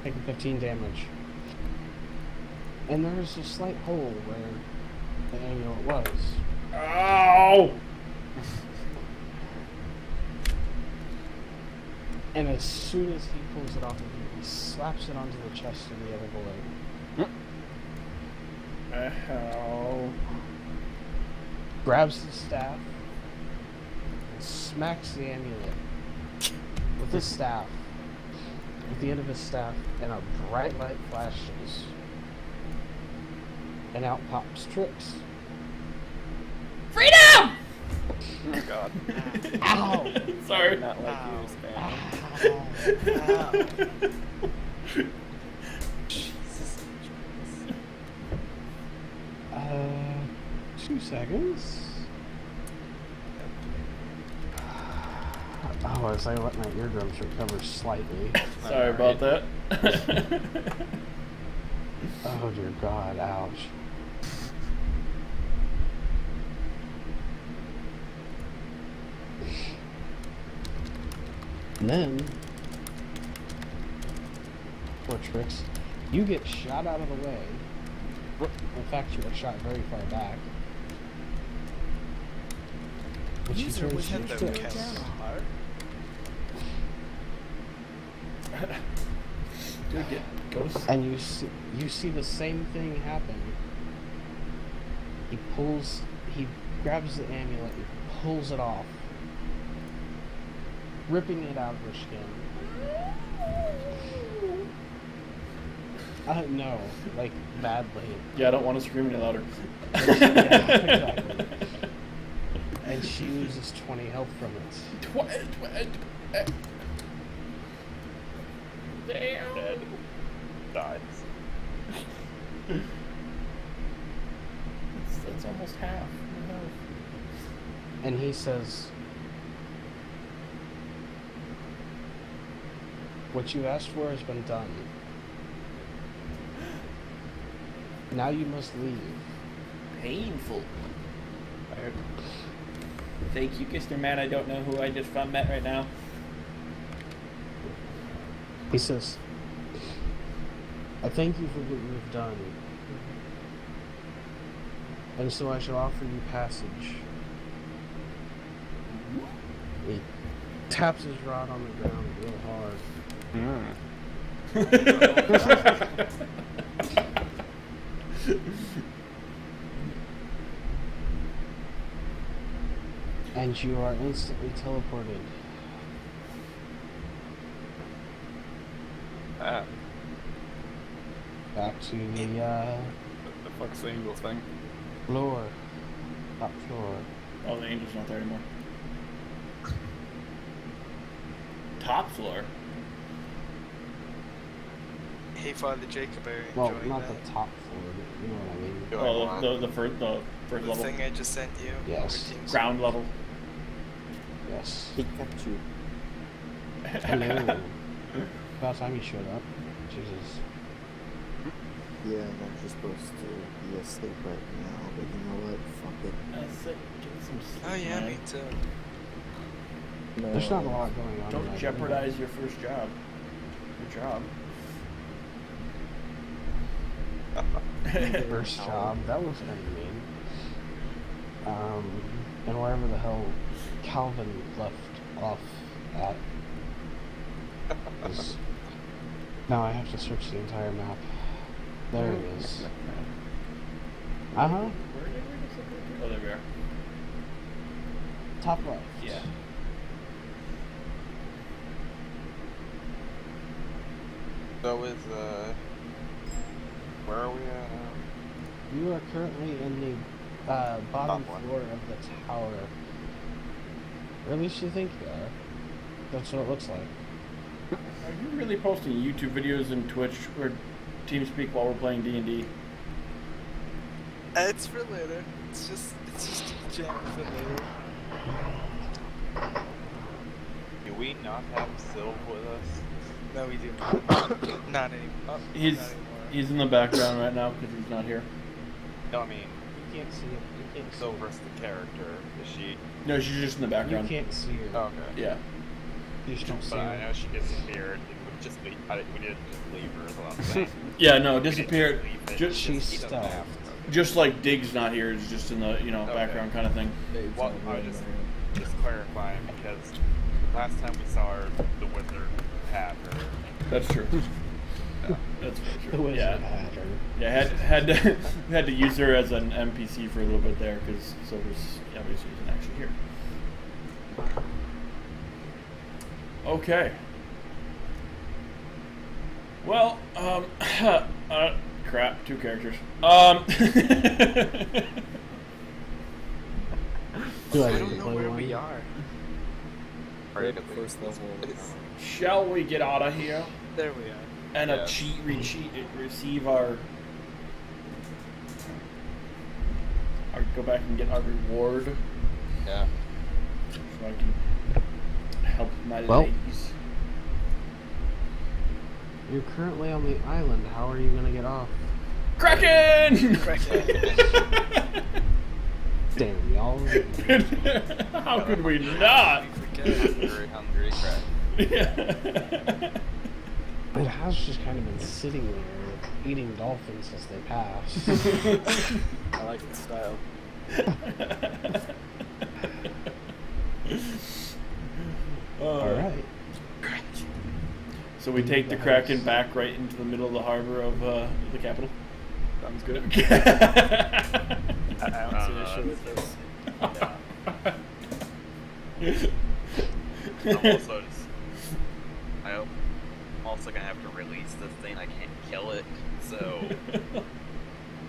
taking 15 damage. And there was a slight hole where the amulet was. Ow! And as soon as he pulls it off of you, he slaps it onto the chest of the other boy. Ow. Grabs the staff and smacks the amulet with his staff, with the end of his staff, and a bright light flashes. And out pops Trix. Freedom! Oh god. Ow! Sorry. Not like you, Spam. Ow. Jesus. 2 seconds. Oh, as I let my eardrums recover slightly. Sorry about that. Oh dear God, ouch. And then, poor Trix, you get shot out of the way. In fact, you were shot very far back. But you turn to Trix. Dude, get ghosts. And you see the same thing happen. He grabs the amulet and pulls it off, ripping it out of her skin. No, like badly. Yeah, I don't want to scream any louder. Yeah, exactly. And she loses 20 health from it. Damn. Dead. Dies. That's almost half. And he says, "What you asked for has been done. Now you must leave." Painful. Thank you, Mr. Man. I don't know who I just met right now. He says, "I thank you for what you have done. And so I shall offer you passage." He taps his rod on the ground real hard. And you are instantly teleported. Back to the The fuck's the angel thing? floor. Top floor. Oh, the angel's not there anymore. Top floor? Hey, Father Jacob, are you Well, enjoying not that? the top floor, but you know what I mean. Doing Oh, what? the first The level. thing I just sent you? Yes. over Teams? Ground level. Yes. Pikachu. Hello. About time you showed up. Jesus. Yeah, and I'm just supposed to be asleep right now, but you know what? Fuck it. I said, get some sleep, Oh yeah, man. me too. No, There's not a lot going on. Don't tonight, jeopardize your first job. Your job. First job. That was kind of mean. And wherever the hell Calvin left off at. is- Now I have to search the entire map. There it is. Uh-huh. Oh, there we are. Top left. Yeah. So is, where are we at now? You are currently in the bottom Top one. floor of the tower. Or at least you think you are. That's what it looks like. Are you really posting YouTube videos and Twitch or TeamSpeak while we're playing D&D? It's for later. It's just a jam for later. Do we not have Sylv with us? No, we do not. Not anymore. Oh, He's not anymore. he's in the background right now because he's not here. No, I mean, You can't see it. You can't see Sylver's the character. Is she? No, she's just in the her. You background. can't see her. Oh, okay. Yeah. You just don't see But I her. know she gets appeared in the just leave. We didn't just leave her. Is what I'm saying. Yeah, no, We didn't disappeared. leave it, Just, She's he doesn't have stuffed. to. just like Dig's not here, it's just in the background kind of thing. Well, I just clarifying because last time we saw her, the wizard had her. That's true. Yeah. That's for The sure. wizard Yeah, had her. yeah. Had to use her as an NPC for a little bit there because Silver's obviously isn't actually here. Okay. Well, crap, 2 characters. Do I need don't to know play where one? we are. We're at the first level of the tower. Shall we get out of here There we are. and Yes. receive our go back and get our reward Yeah. so I can help my Well. ladies. You're currently on the island. How are you gonna get off? Kraken! Damn, y'all. How could we not? Hungry crap. It has just kind of been sitting there, eating dolphins as they pass. I like the style. Alright. So we take the Kraken back right into the middle of the harbor of the capital. Sounds good. I don't see an issue with this. I'm also I'm also gonna have to release this thing. I can't kill it, so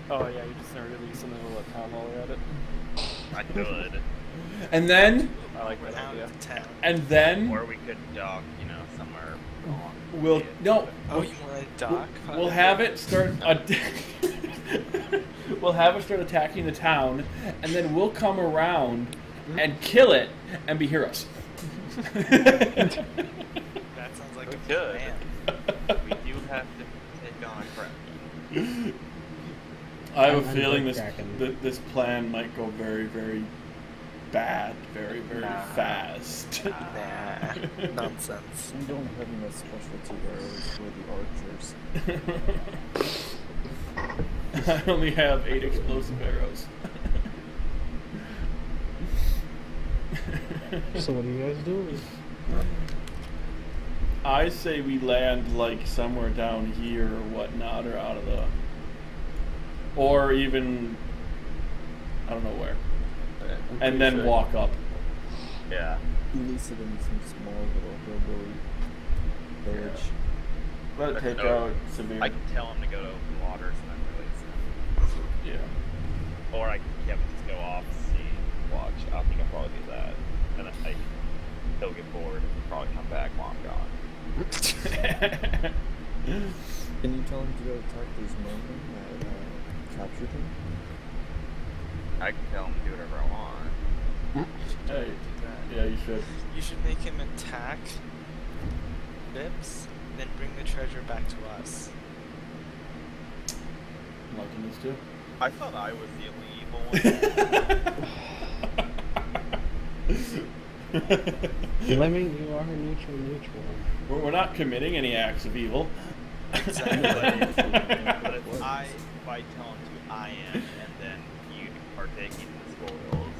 Oh yeah, you're just gonna release in the middle of town while we're at it. I could. And then, I like that Out idea. of town. and then Or we could dock, somewhere on. we'll no. Oh, you want to dock? We'll have it start. We'll have it start attacking the town, and then we'll come around and kill it and be heroes. That sounds like a Good. plan. We do have to take on a crap. I have a I'm feeling good, this Kraken. this plan might go very, very bad, very, very fast. Nah, nonsense. We don't have enough specialty arrows for the archers. I only have 8 explosive arrows. So what are you guys doing? I say we land like somewhere down here or whatnot, or out of the, or even I don't know where, and then walk up. Yeah. Release it in some small little hillbilly village. Let it take No. out severe. I can tell him to go to open waters and then release him. Yeah. Or I can have him just go off, see, watch. I think I'll probably do that. And then he'll get bored and probably come back while I'm gone. Can you tell him to go attack these mermen that captured him? I can tell him to do whatever I want. Hey, yeah, you should. You should make him attack Bips, then bring the treasure back to us. I'm liking this too. I thought I was the only evil one. Lemming, you are neutral. We're not committing any acts of evil. Exactly. But if I tell him to, I am, and then you partake in the spoils.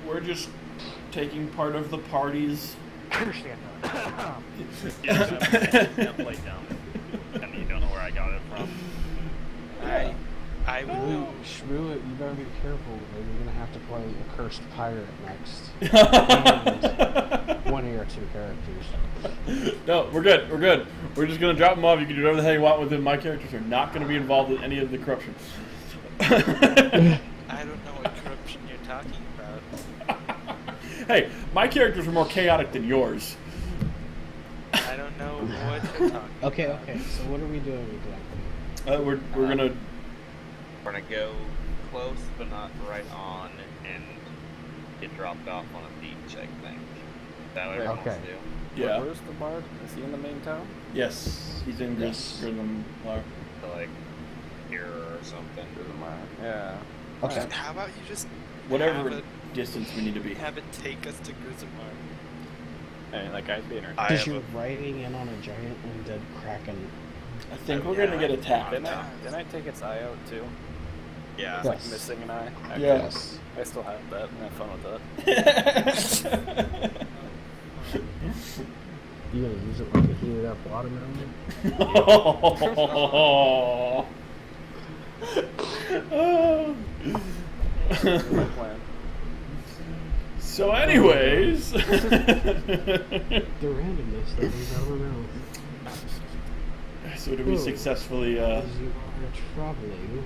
We're just taking part of the party's. Yeah, play dumb. And you don't know where I got it from. I will. Shrew it, you better be careful. Or you're gonna have to play a cursed pirate next. And one of your 2 characters. No, we're good. We're good. We're just gonna drop them off. You can do whatever the hell you want with them. My characters are not gonna be involved in any of the corruption. I don't know what corruption you're talking about. Hey, my characters are more chaotic than yours. I don't know what you're talking Okay, about. okay. So what are we doing exactly? We're gonna. We're gonna go close, but not right on, and get dropped off on a beach, I think. Is that what everyone wants Okay. to do? Yeah. Where's the bard? Is he in the main town? Yes, he's in Yes. Grism. To like here or something. Yeah. Okay. How about you just Whatever have distance we need to be. have it take us to Grisomar? I mean, that guy's being I ridiculous. Because have you're riding in on a giant undead kraken. I think Oh, we're yeah, gonna get I- attacked. Didn't I take its eye out too? Yeah. It's like missing an eye. Okay. Yeah. Yes. I still have that and have fun with that. You gonna use it like a heated up watermelon? My plan. So, anyways, The randomness that comes out of my mouth. so do we Ooh. successfully? As you are traveling.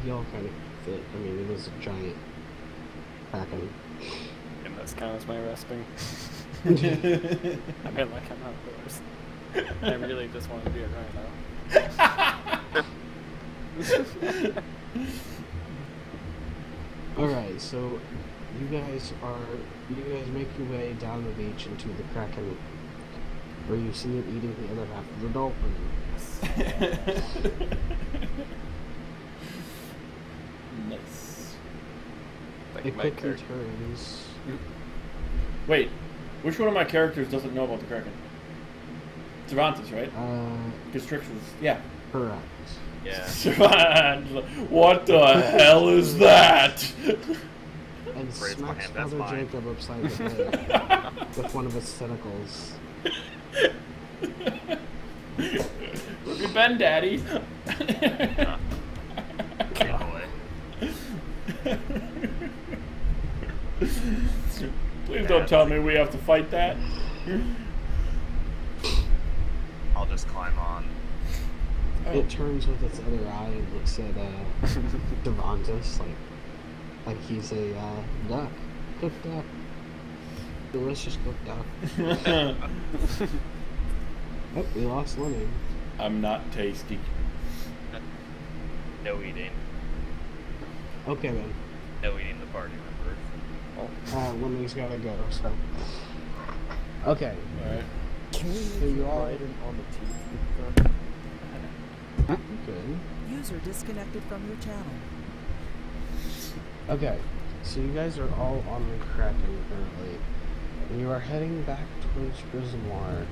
Y'all kind of fit. I mean, it was a giant kraken. And this counts as my resting. I mean, like, I'm not forced. I really just want to do it right now. Alright, so you guys make your way down the beach into the kraken, where you see it eating the other half of the dolphin. Nice. Like It my quickly character. turns. Wait, which one of my characters doesn't know about the Kraken? Cervantes, right? Because Trix was, yeah. Correct. Yeah. Cervantes, what the hell is that? And Raise my smacks hand, that's Father mine. Jacob upside the head with one of its tentacles. Where have you been, Daddy? Good boy. Please don't tell me we have to fight that. I'll just climb on. It turns with its other eye and looks at Cervantes like he's a duck. Cooked duck. Delicious cooked duck. Oh, we lost Lenny. I'm not tasty. No eating. Okay then. No eating the party members. Lenny's gotta go, so. Okay. Alright. Can we So you all- ride in on the teeth? Good. User disconnected from your channel. Okay. So you guys are all on the Kraken currently. And you are heading back towards Grizzlemore.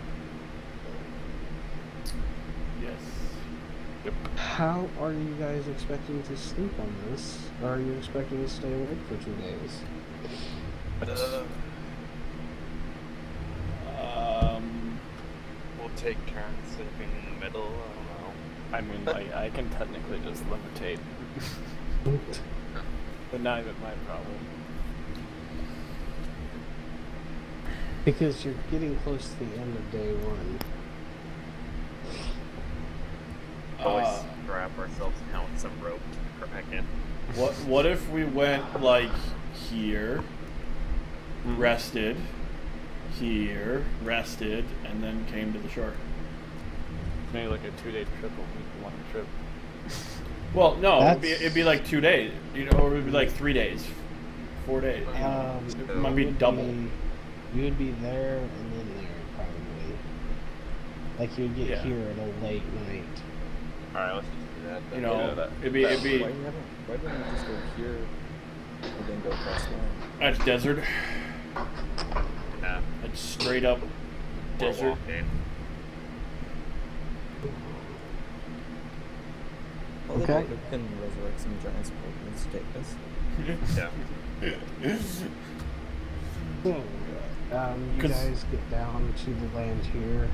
Yes. How are you guys expecting to sleep on this? Or are you expecting to stay awake for 2 days? We'll take turns sleeping in the middle. I don't know. I mean, like, I can technically just levitate. But not even my problem. Because you're getting close to the end of day 1. Always grab ourselves now with some rope to crack in. What if we went like here, rested, here, rested, and then came to the shore? Maybe like a 2-day trip, a week-long trip. Well, no, That's- it'd be like 2 days, you know, or it'd be like 3 days, 4 days. It might be you would double. You would be there and then there, probably. Like you'd get Yeah. here at a late night. Alright, let's just do that. You then. know, Yeah, it'd be Why wouldn't we just go here and then go across the line? that's desert. Yeah. That's straight up We're desert. walking. Oh, Okay. We can resurrect some giant scorpions to take us. Yeah. So, you 'Cause- guys get down to the land here.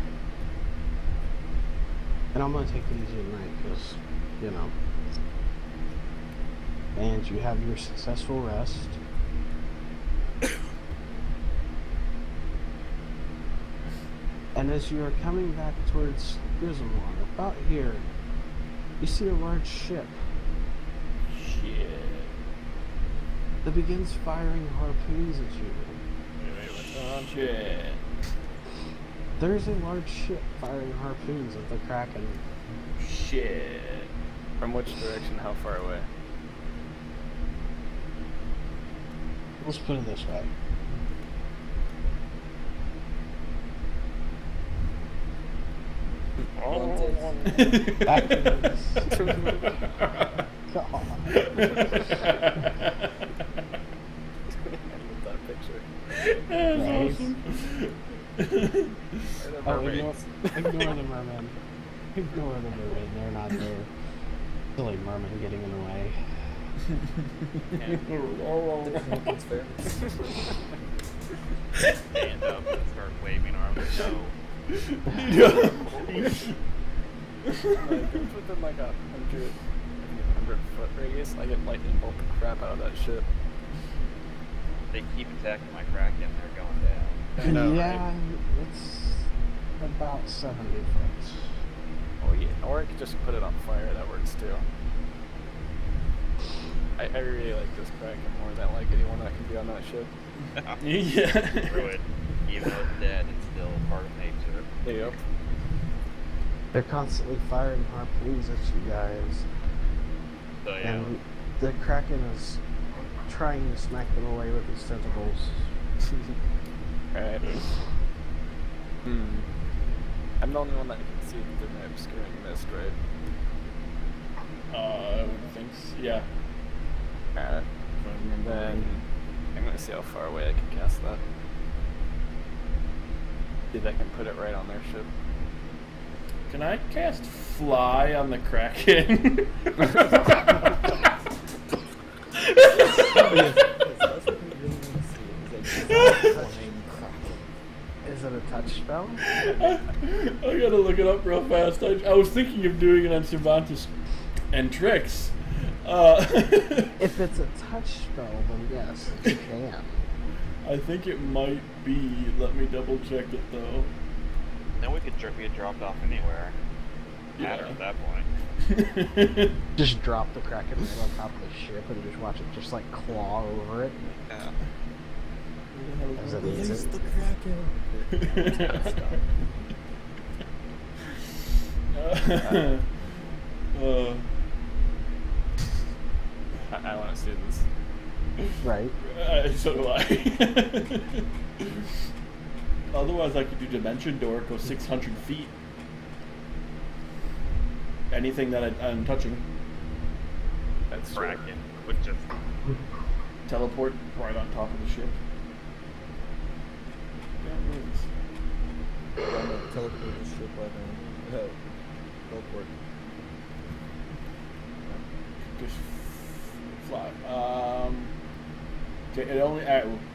And I'm gonna take it easy tonight, because, you know. And you have your successful rest. And as you are coming back towards Grizzlemore, about here, you see a large ship Shit. that begins firing harpoons at you. Shit. There is a large ship firing harpoons at the Kraken. Shit. From which direction, how far away? Let's put it this way. Wanted. Backwards. God. That picture. That's Right. awesome. Oh, ignore the merman. Ignore the merman. They're not there. Silly merman getting in the way. That's fair. Stand up and start waving arms. No. Like, within like a 100-foot radius, I get lightning bolt the crap out of that shit. They keep attacking my Kraken. They're going down. I know, Yeah, right? it's about 70 foot. Oh yeah, or I could just put it on fire, that works too. I really like this Kraken more than I like anyone that can be on that ship. Yeah. Screw it. Even though it's dead, it's still part of nature. Yep. They're constantly firing harpoons at you guys. So yeah. And the Kraken is trying to smack them away with his tentacles. Alright. I'm the only one that can see through my obscuring mist, right? I would think so. Yeah. Alright. If I remember Then right. I'm gonna see how far away I can cast that. See if I can put it right on their ship. Can I cast fly on the Kraken? Is it a touch spell? I gotta look it up real fast. I was thinking of doing it on Cervantes and Trix. If it's a touch spell, then yes, you can. I think it might be. Let me double check it though. Then we could get dropped off anywhere. Matter Yeah. at that point. Just drop the Kraken right on top of the ship and just watch it just like claw over it. Yeah. As it eats Release it. the Kraken. I want to see this. Right. So do I. Otherwise, I could do Dimension Door, go 600 feet. Anything that I'm touching. That's Kraken would just Teleport right on top of the ship. Yeah, moves. Teleport the ship right now. Teleport. Just fly. Okay,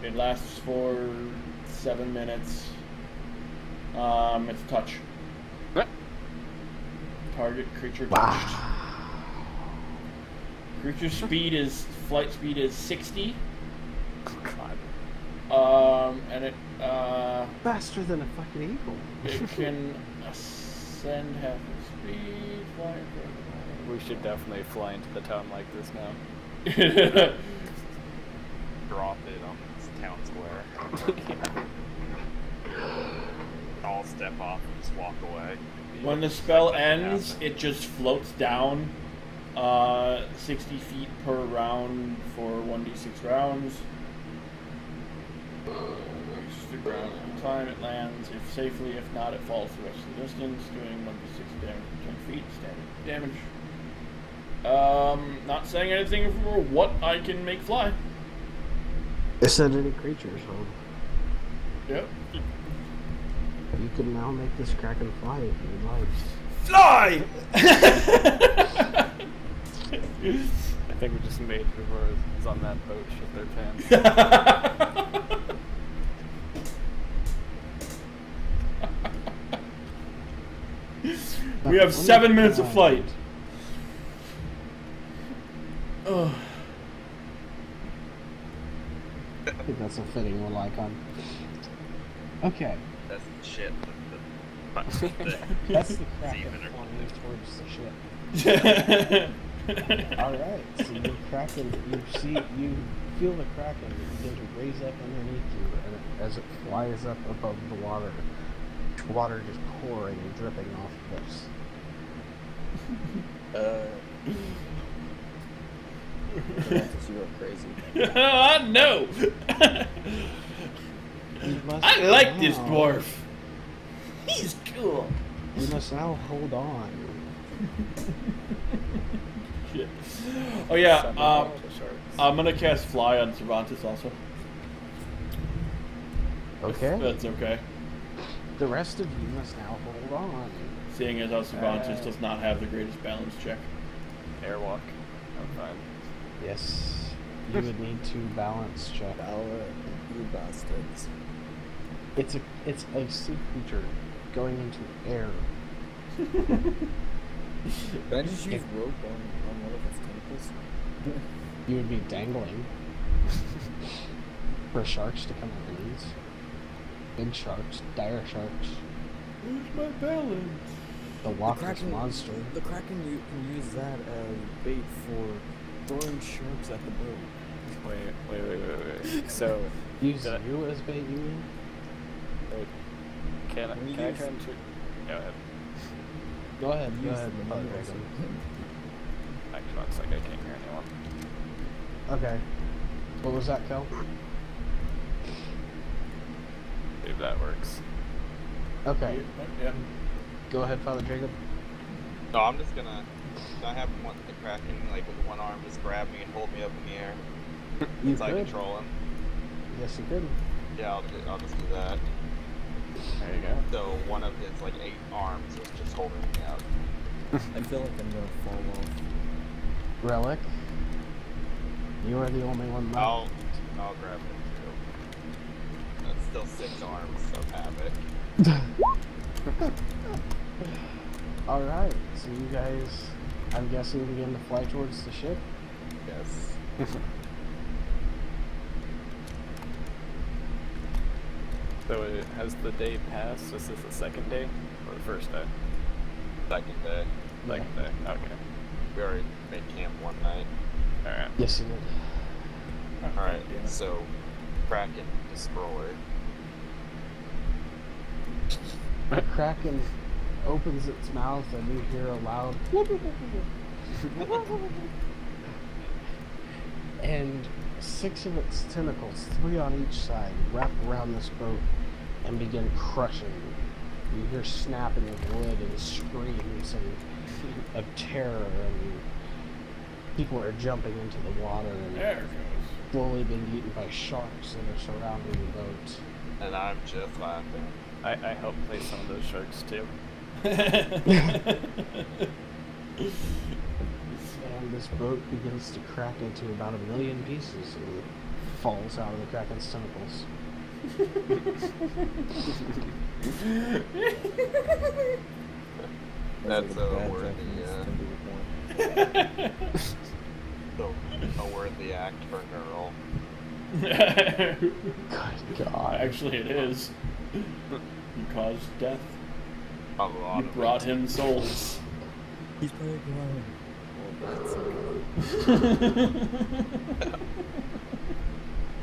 it lasts for 7 minutes. It's touch. Target creature touched. Creature flight speed is 60. God. And it Faster than a fucking eagle. it can ascend half its speed, fly. We should definitely fly into the town like this now. drop it on this town square. I'll step off and just walk away. When the spell Let that ends, happen. it just floats down 60 feet per round for 1d6 rounds. Reaches the ground every time it lands, if safely. If not, it falls the rest of the distance, doing 1d6 damage for 10 feet, standard damage. Not saying anything for what I can make fly. Ascend any creatures, huh? Yep. You can now make this Kraken fly if you like. Fly! I think we just made whoever's on that boat shit their pants. We have 7 minutes of flight. Oh. I think that's a fitting one icon. Okay. That's shit. That's the Kraken Even or- flying towards the ship. Alright, so you Kraken, you feel the Kraken begin to raise up underneath you, and as it flies up above the water just pouring and dripping off of this. You are crazy. I know. You must I like this now- dwarf. He's cool. You must now hold on. Shit. Oh yeah, Summon all the sharks. I'm gonna cast Fly on Cervantes also. Okay. If that's okay. The rest of you must now hold on. Seeing as how Cervantes does not have the greatest balance check. Airwalk. I'm fine. Yes. You would need to balance check. Valor, you bastards. It's a sea creature going into air. Can I just use rope on one of its tentacles? You would be dangling for sharks to come underneath. Big sharks, dire sharks. Where's my balance? The Loch Ness monster. The Kraken can use that as bait for throwing sharks at the boat. Wait. So, Use Did I- you as bait, you mean? can I try and shoot? Go ahead. Go ahead, Use go ahead. the Father money Dragon. Actually, one sec, I can't hear anyone. Okay. What was that, Kel? See if that works. Okay. Yeah. Go ahead, Father Jacob. No, I'm just gonna. I have the Kraken like with one arm just grab me and hold me up in the air. You so I could. control him. Yes, you could. Yeah, I'll just do that. There you go. So one of his like 8 arms is just holding me up. I feel like I'm gonna fall off. Relic. You are the only one left. I'll grab him too. That's still 6 arms, so have it. Alright, so you guys, I'm guessing, begin to fly towards the ship? Yes. So, has the day passed? Is this the second day or the first day? Second day. Second day. Okay. We already made camp one night. All right. Yes, you did. Alright, so Kraken Destroyer. The Kraken opens its mouth and you hear a loud and 6 of its tentacles, 3 on each side, wrap around this boat and begin crushing. You hear snapping of wood and screams of terror, and people are jumping into the water and There it goes. slowly being eaten by sharks that are surrounding the boat. And I'm just laughing. I helped play some of those sharks too. And this boat begins to crack into about 1 million pieces and falls out of the Kraken's tentacles. That's like a bad worthy, Japanese a worthy act for Neural. Good God. Actually, it is. You caused death. A lot You of brought it. him souls. He's probably crying. Well, that's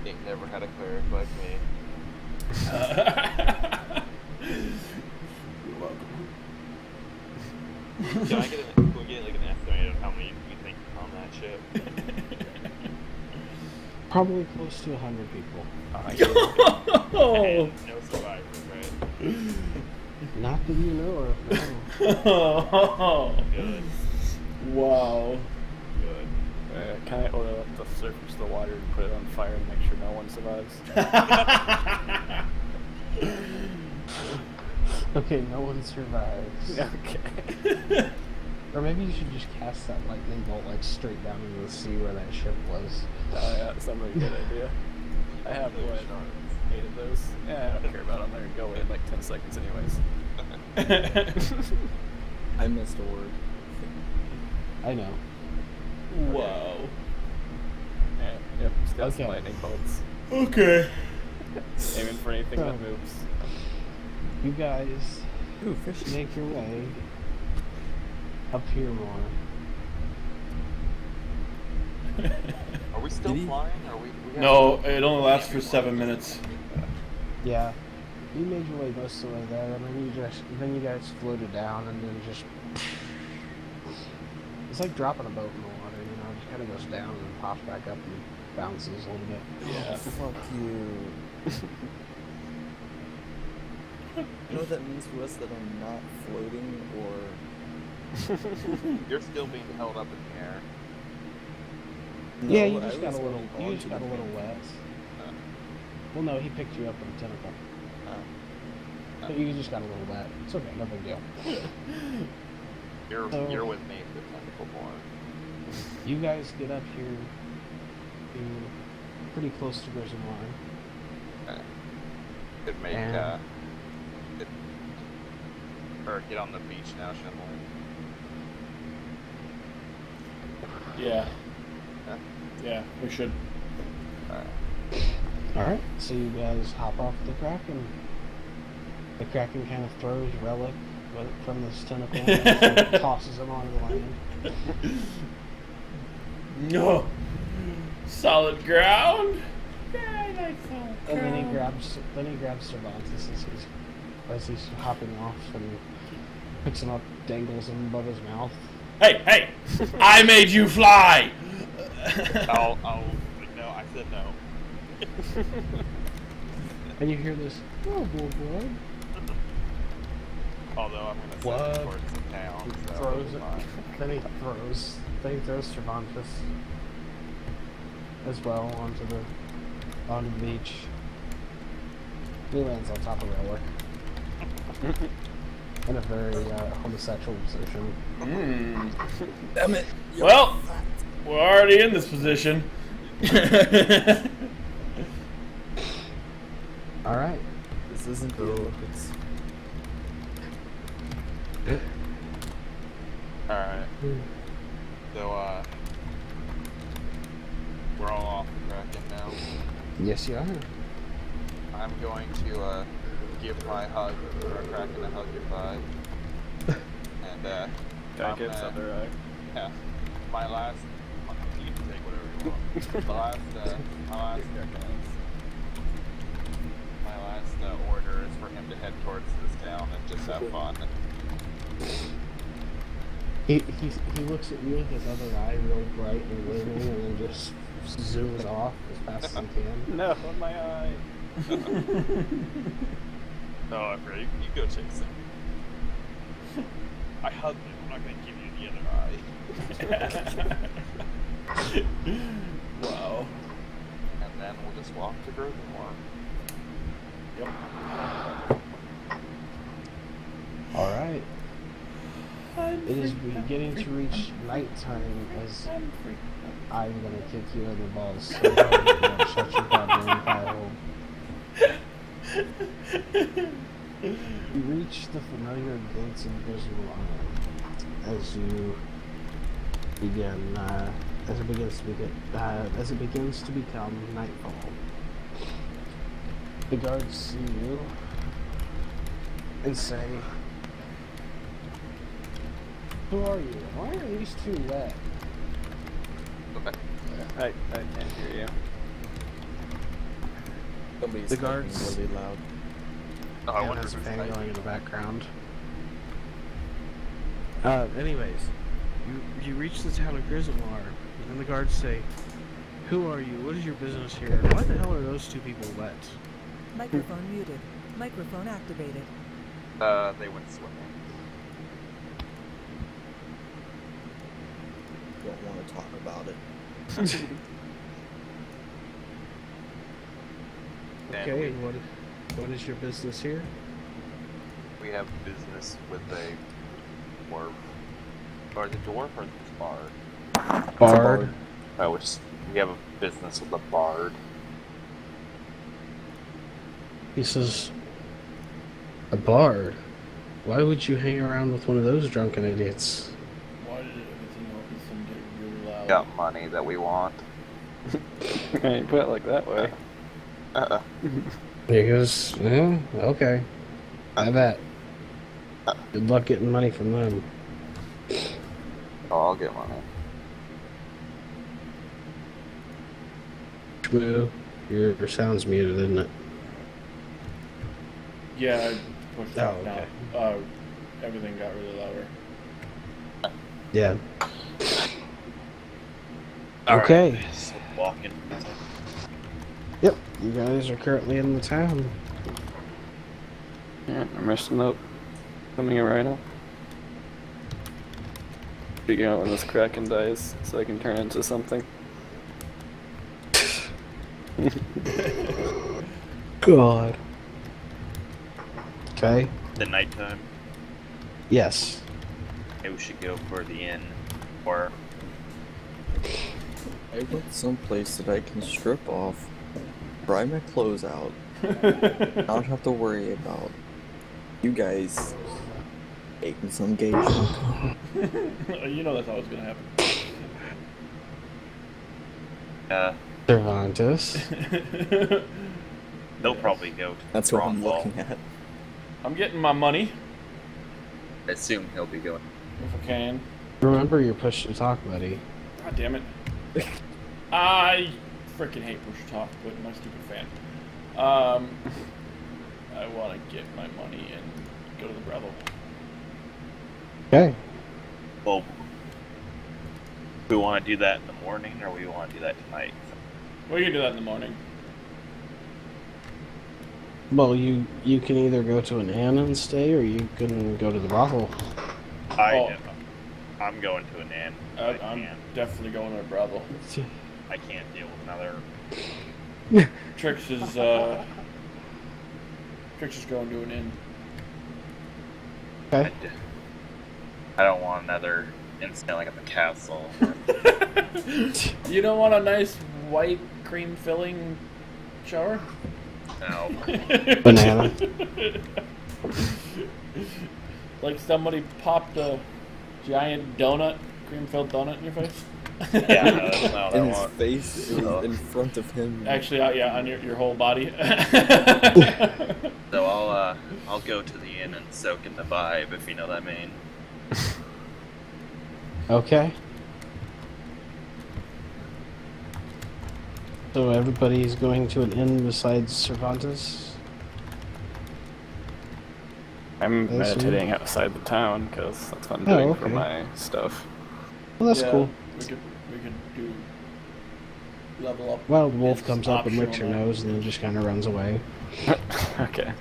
Ain't never had a cleric like me. You're welcome. Can we get like an estimate of how many you think on that ship? Probably close to 100 people. Oh! And no survivors, right? Not that you know of, no. Oh! Good. Wow. Good. Can I oil up the surface of the water and put it on fire and make sure no one survives? Okay, no one survives. Okay. Or maybe you should just cast that lightning bolt like straight down into the sea where that ship was. Oh yeah, that's a really good idea. I have Those what, sharks. 8 of those. Yeah, I don't care about them. They're gonna go away in like 10 seconds anyways. I missed a word. I know. Wow. Yeah, yep, just got some Okay. lightning bolts. Okay. Aiming for anything So- that moves. You guys Ooh, fish. make your way up here more. Are we still Did he- flying? Are we No, it only lasts for 7 minutes. Yeah. You made your way most of the way there, and then you guys floated down, and then just it's like dropping a boat in the water, you know, it just kind of goes down and then pops back up and bounces a little bit. Yeah. Fuck you. You know what that means to us, that I'm not floating or... You're still being held up in the air. Yeah, you I just got was a little. holding You on just to got a the little thing. wet. Well, no, he picked you up with a tentacle. But you just got a little wet. It's okay, no big deal. You're with me, the tentacle born. You guys get up here to pretty close to Grizzlemore. Could make And- or get on the beach now, shouldn't we? Yeah. Yeah. Yeah, we should. Alright, so you guys hop off the Kraken. The Kraken kind of throws Relic from this tentacle and tosses him onto the land. No. Solid ground. Yeah, I like solid And ground. then he grabs Cervantes as he's hopping off and picks him up, dangles him above his mouth. Hey! I made you fly! No, I said no. And you hear this, oh boy, boy. Although I'm gonna What? send it towards the town. He So throws it's it. fine. Then he throws Cervantes as well onto the beach. He lands on top of Relic in a very homosexual position. Damn it! Well, we're already in this position. All right. This isn't the Olympics. Alright. So, we're all off the Kraken now. Yes, you are. I'm going to, give my hug, or Kraken a hug goodbye. And, Guy I'm gets gonna- other eye. yeah, my last, you can take whatever you want. My last order is for him to head towards this town and just have fun. He looks at you with his other eye real bright and gleaming and then just zooms off as fast as he can. No, on my eye. No, I'm ready. You go chase him. I hugged him. I'm not going to give you the other eye. Wow. And then we'll just walk to Grovenmore. Yep. All right. It is beginning to reach nighttime as I'm gonna kick you in the balls. So shut your goddamn pie hole. You reach the familiar gates of Grizzlemore as you begin, as it begins to become nightfall. The guards see you and say, "Who are you? Why are these two wet?" I can't hear you. Somebody's The guards- talking really loud. Oh, I And wonder there's if a it's fan night. going in the background. Anyways, you reach the town of Grizzlemore, and the guards say, "Who are you? What is your business here? And why the hell are those two people wet?" Microphone muted. Microphone activated. They went swimming. Don't want to talk about it. Okay, and what is your business here? We have business with a dwarf. Or the dwarf or the bard? Bard. Oh, we have a business with a bard. He says, "A bard? Why would you hang around with one of those drunken idiots?" Why did everything all of a sudden get really loud? Got money that we want. I ain't put it like that way. He goes, "Yeah, okay. I bet. Good luck getting money from them." Oh, I'll get money. Shmoo, your sound's muted, isn't it? Yeah, I pushed that Oh, down. okay. Everything got really louder. Yeah. All right. Okay. So walking. Yep. You guys are currently in the town. Yeah, I'm missing up. Coming in right now. Figuring out when this Kraken dies so I can turn into something. God. Okay. The nighttime. Yes. Maybe we should go for the inn, or I got some place that I can strip off, dry my clothes out, not have to worry about you guys making some gay joke. You know that's always gonna happen. Cervantes. they'll probably go to That's the what I'm brothel. looking at. I'm getting my money I assume he'll be going. if I can. Remember your push to talk, buddy. God damn it. I freaking hate push talk, but my stupid fan. I want to get my money and go to the brothel. Okay. Well, we want to do that in the morning, or we want to do that tonight. We can do that in the morning. Well, you can either go to an inn and stay, or you can go to the brothel. I'm going to an inn. I'm definitely going to a brothel. I can't deal with another. Trix is going to an inn. Okay. I don't want another incident like at the castle. You don't want a nice white cream filling shower? No. Banana. Like somebody popped a giant donut, cream-filled donut in your face? Yeah, no, that's not what In I his want. face, in front of him. Actually, yeah, on your whole body. So I'll go to the inn and soak in the vibe, if you know what I mean. Okay. So everybody's going to an inn besides Cervantes? I'm I see. meditating outside the town because that's what I'm Oh, doing for okay. my stuff. Well, that's Yeah, cool. We could do level up. Wild Wolf It's comes up and licks your optional now. nose and then just kind of runs away. Okay.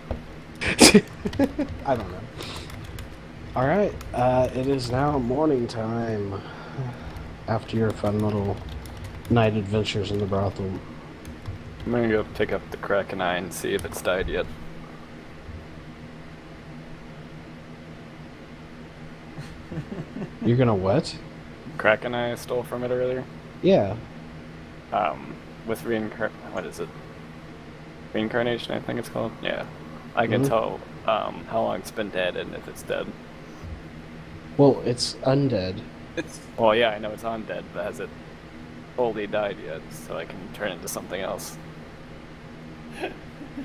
I don't know. Alright, it is now morning time. After your fun little night adventures in the brothel. I'm gonna go pick up the Kraken eye and see if it's died yet. You're gonna what? Kraken eye I stole from it earlier. Yeah. With what is it? Reincarnation, I think it's called. Yeah. I can Mhm. tell how long it's been dead and if it's dead. Well, it's undead. Well, yeah, I know it's undead, but has it fully died yet? So I can turn it into something else.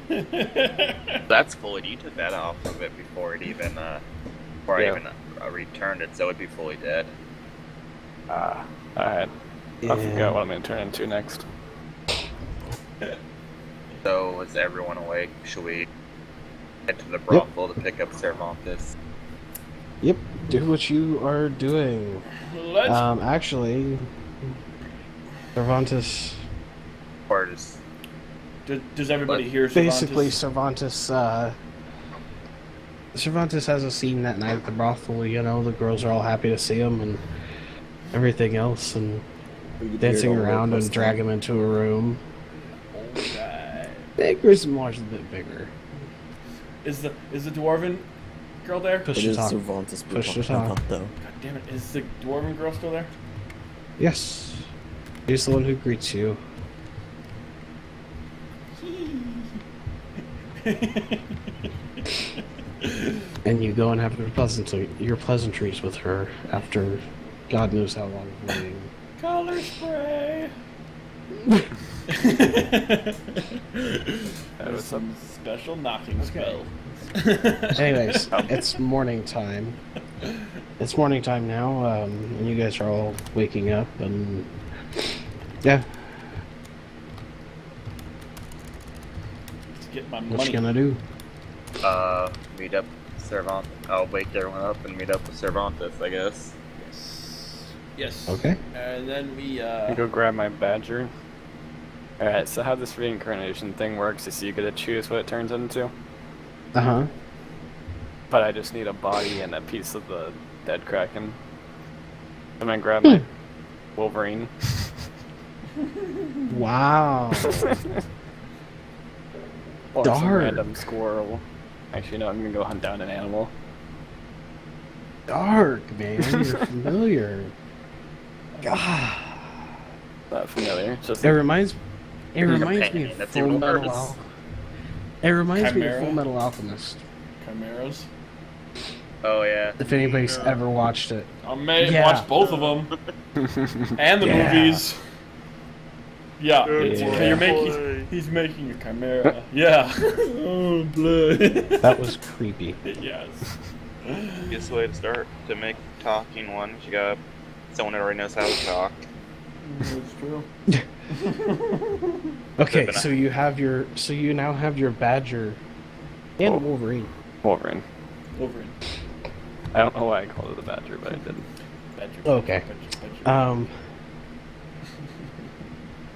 That's fully. You took that off of it before it even, before Yeah. I even returned it, so it'd be fully dead. Alright. I forgot what I'm gonna turn into next. So is everyone awake? Should we head to the brothel to pick up Cervantes? Yep, do what you are doing. Let's Actually, Cervantes... Or just Does everybody hear Cervantes? Basically, Cervantes has a scene that night at the brothel, you know, the girls are all happy to see him and everything else, and We could dancing hear it all around the and way drag him into a room. Alright. Grismoire's a bit bigger. Is the dwarven girl there? Push It to is talk. Cervantes we're Push to talking talk. about, though. God damn it! Is the dwarven girl still there? Yes. He's the one who greets you. And you go and have your pleasantries with her after God knows how long of waiting. Color spray. That was Some special knocking spell. Anyways, it's morning time. It's morning time now, and you guys are all waking up, and yeah, Let's get my what money. you gonna do? Meet up with Cervantes. I'll wake everyone up and meet up with Cervantes, I guess. Yes. Okay. And then we I go grab my badger. Alright, so how this reincarnation thing works is you get to choose what it turns into. Uh-huh. But I just need a body and a piece of the dead kraken. I'm gonna grab my Wolverine. Wow. Or some Dark. random squirrel. Actually, no, I'm gonna go hunt down an animal. Dark, man. You're familiar. God. Not familiar. It's just It reminds me Companion, of that's Full even Metal worse. Alchemist. It reminds me of Chimera? Full Metal Alchemist. Chimeras. Oh yeah. If anybody's ever watched it. I may Yeah. watch both of them. And the Yeah. movies. Yeah, it's, Yeah. you're making. He's making a chimera. Yeah. Oh, blood. That was creepy. Yes. Easiest way to start to make talking one. You got someone that already knows how to talk. That's true. Okay, so you now have your badger and Wolverine. Wolverine. Wolverine. I don't know why I called it a badger, but I did. Badger. Okay. Badger.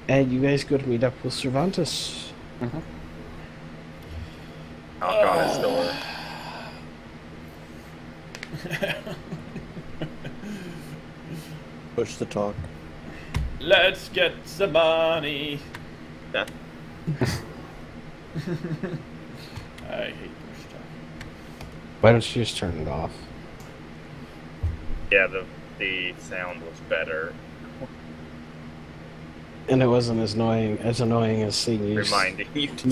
And you guys go to meet up with Cervantes. Mm-hmm. Knock on his door. Push the talk. Let's get some money. Yeah. I hate push talk. Why don't you just turn it off? Yeah, the sound was better. And it wasn't as annoying as seeing you Reminding you to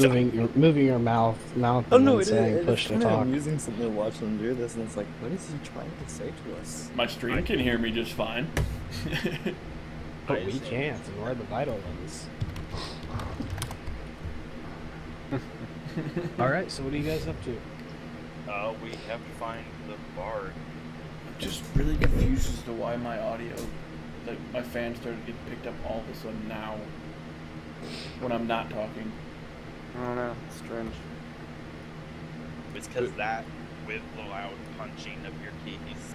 moving your mouth Oh and no, then it saying is push to kind of talk. amusing something to watch them do this, and it's like, what is he trying to say to us? My stream can hear me just fine. But we can't, and we're the vital ones. Alright, so what are you guys up to? we have to find the bard. I'm just really confused as to why my audio, like my fan started getting picked up all of a sudden now when I'm not talking. I don't know. It's strange. It's because that with the loud punching of your keys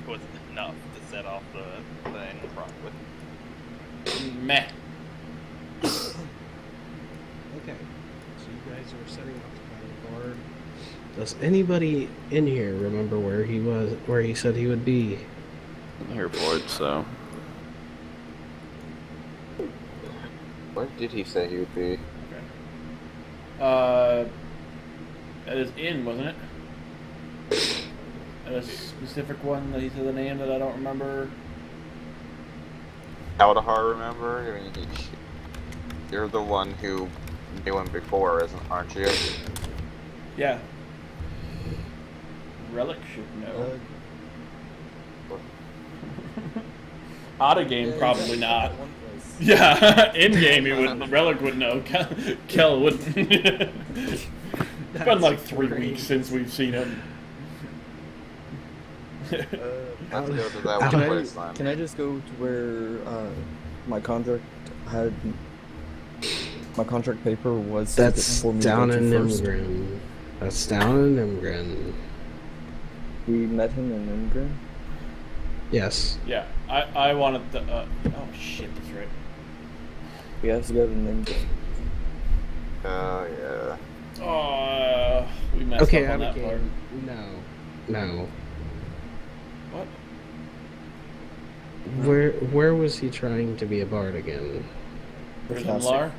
was enough to set off the thing properly. Meh. Okay, so you guys are setting up to find the bard. Does anybody in here remember where he said he would be? You're bored, so. Where did he say he would be? Okay. That is in, wasn't it? A specific one that he said the name that I don't remember. Kaldahar, remember? I mean, you're the one who knew him before, aren't you? Yeah. Relic should know. Out of game, probably not. Yeah, in game he would. Relic would know. Kel wouldn't. It's been like 3 weeks since we've seen him. Let's go to that one place then. Can I just go to where my contract paper was? That's for me to down go to in first? Nimgren. That's down in Nimgren. We met him in Nimgren. Yes. Yeah, I wanted the. Oh shit, that's right. We have to go to Nimgren. Yeah. Oh, we messed Okay, up on that part. No. What? Where was he trying to be a bard again? Prison castle. Lar?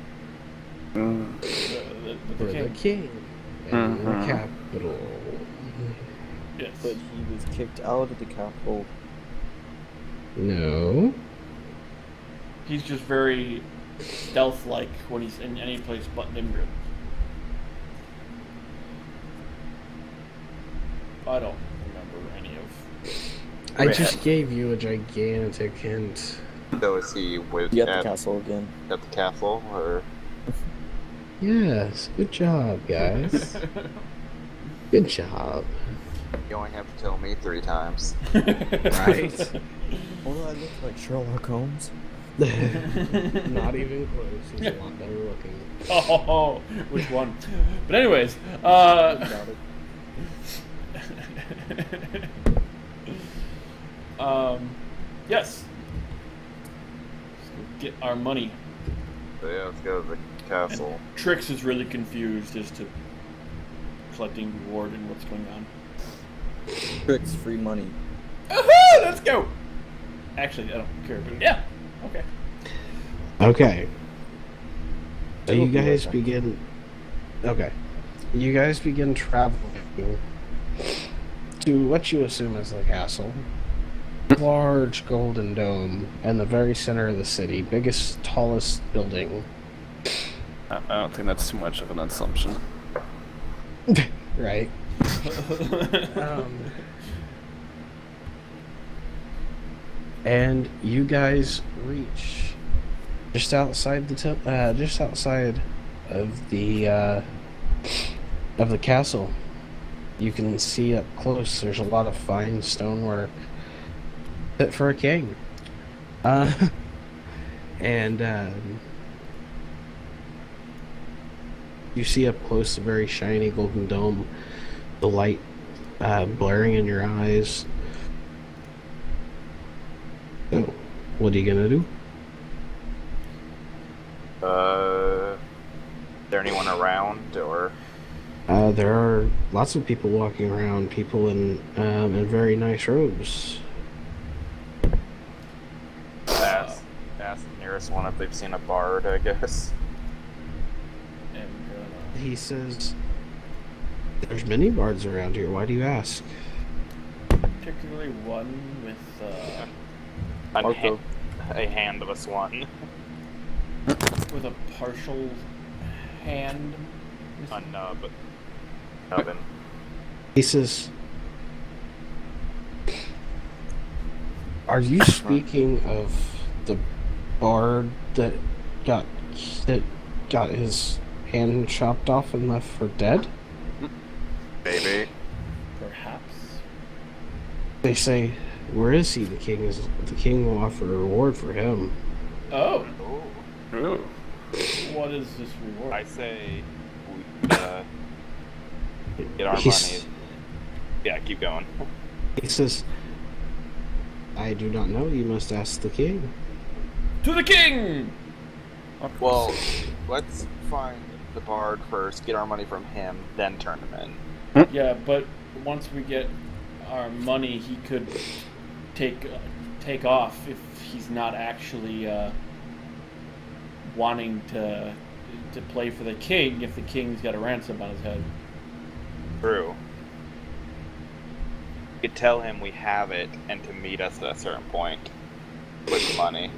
Mm. For The the king. king and the Mhm. capital. Yes. But he was kicked out of the capital. No. He's just very stealth-like when he's in any place but Nimgrid. I don't remember any of. I just gave you a gigantic hint. So is he with You at the castle again. at the castle, or Yes, good job, guys. Good job. you only have to tell me 3 times? Right? Although I look like Sherlock Holmes. Not even close. He's a lot better looking. Oh, which one? But anyways, yes. Let's get our money. So yeah, let's go to the castle. Trix is really confused as to collecting reward and what's going on. Tricks, free money. Woohoo! Let's go! Actually, I don't care, but yeah. Okay. Okay. So It'll you be guys okay. begin Okay. You guys begin traveling to what you assume is the castle. Large golden dome in the very center of the city. Biggest, tallest building. I don't think that's too much of an assumption. Right. And you guys reach just outside the just outside of the castle. You can see up close. There's a lot of fine stonework fit for a king. And you see up close a very shiny golden dome, the light blaring in your eyes. So, what are you gonna do? Is there anyone around, or? There are lots of people walking around, people in very nice robes. Ask the nearest one if they've seen a bard, I guess. He says, "There's many bards around here. Why do you ask?" Particularly one with A handless one. with a partial hand. A nub. Nubbin. He says, "Are you speaking of the bard that got his hand chopped off and left for dead?" Maybe. Perhaps. They say, "Where is he? The king will offer a reward for him." Oh. Ooh. What is this reward? I say we get our He's- money. Yeah, keep going. He says, "I do not know. You must ask the king." To the king! Well, let's find the bard first, get our money from him, then turn him in. Yeah, but once we get our money, he could take off if he's not actually wanting to play for the king. If the king's got a ransom on his head. True. You could tell him we have it and to meet us at a certain point with the money.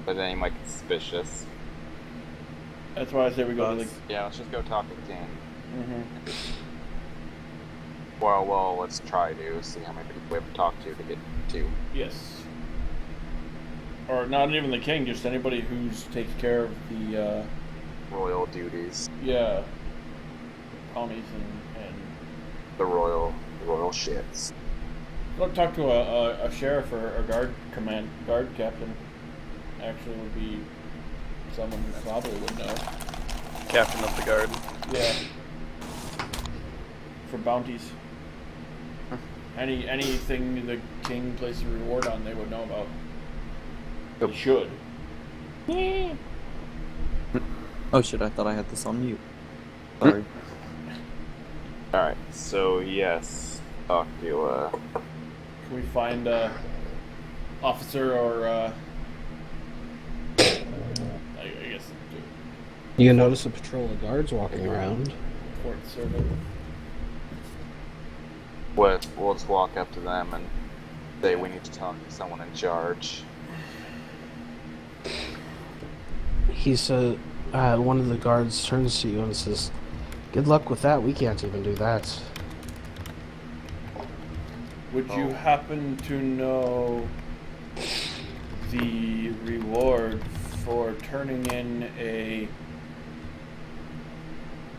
But then he might get suspicious. That's why I say we go to the. Yeah, let's just go talk to the king. Mm-hmm. Well, let's try to see how many people we have to talk to get to. Yes. Or not even the king, just anybody who's takes care of the Royal duties. yeah, ponies and The royal shits. go talk to a sheriff or a guard captain. Actually, would be someone who probably would know. Captain of the guard. Yeah. For bounties. Anything the king places a reward on, they would know about. They should. Oh shit, I thought I had this on mute. Sorry. Alright, so yes. Talk to, Can we find a officer or I guess You notice a patrol of guards walking around. court servant? we'll just walk up to them and say we need to talk to someone in charge. One of the guards turns to you and says, "Good luck with that. We can't even do that." Would you happen to know the reward for turning in a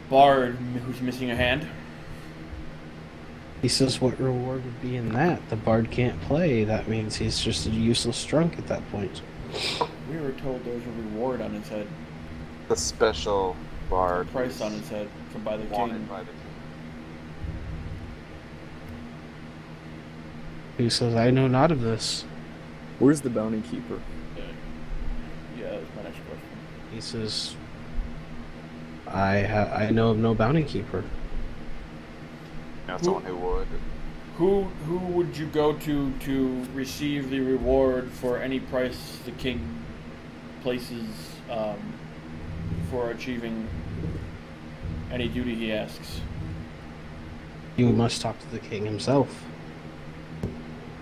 bard who's missing a hand? He says, "What reward would be in that? The bard can't play. That means he's just a useless drunk at that point." We were told there's a reward on his head, The special bard. price on his head by the wanted king. by the king. He says, "I know not of this." Where's the bounty keeper? Yeah, that's my next question. He says, I know of no bounty keeper." You know, someone who would. Who would you go to receive the reward for any price the king places for achieving Any duty he asks. You must talk to the king himself.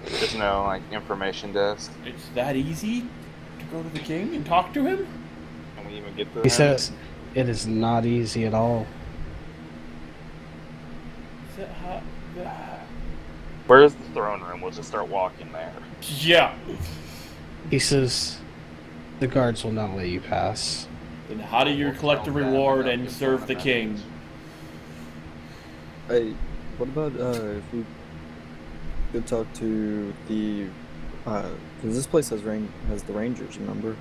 There's no like information desk. It's that easy to go to the king and talk to him? Can we even get to He him? says it is not easy at all. Is that how... Where's the throne room? We'll just start walking there. Yeah. He says the guards will not let you pass. Then how do you We'll collect a tell them reward that and they'll serve the give them a king? message. Hey, what about if we could talk to the because this place has the rangers, remember?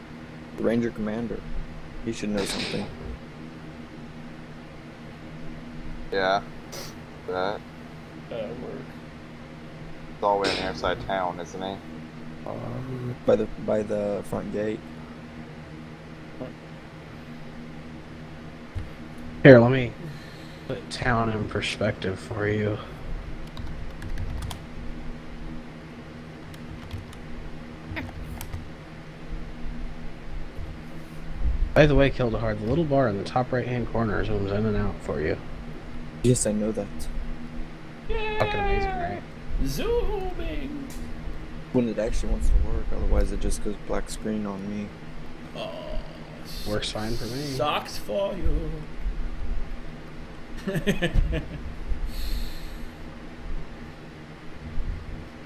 The ranger commander. He should know something. Yeah. That. That'll work. It's all the way on the other side of town, isn't he? By the front gate. Here, let me put town in perspective for you. By the way, Kildahar, the little bar in the top right-hand corner zooms in and out for you. Yes, I know that. Fucking amazing, right? Zooming! When it actually wants to work, otherwise it just goes black screen on me. Oh, Works fine for me. sucks for you. I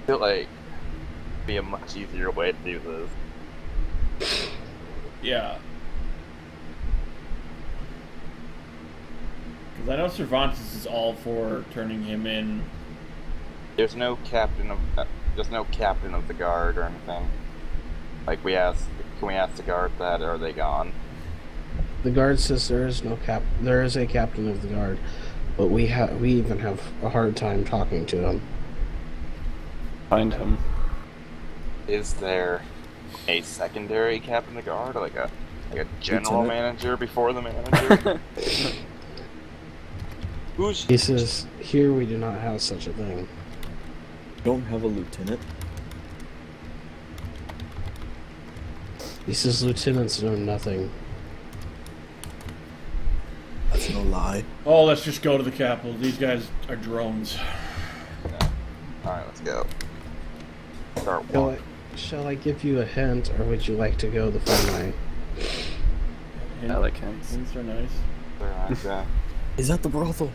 feel like it'd be a much easier way to do this. Yeah. Because I know Cervantes is all for turning him in. There's no captain of the guard or anything. Like can we ask the guard that, or are they gone? The guard says there is a captain of the guard, but we even have a hard time talking to him. Find him. Is there a secondary captain of the guard, or like a general Lieutenant? manager before the manager? He says, here we do not have such a thing. Don't have a lieutenant. He says lieutenants know nothing. That's no lie. Oh, let's just go to the capital. These guys are drones. Yeah. Alright, let's go. Start walking. Shall I give you a hint, or would you like to go the fun way? I like hints. Hints are nice. Is that the brothel?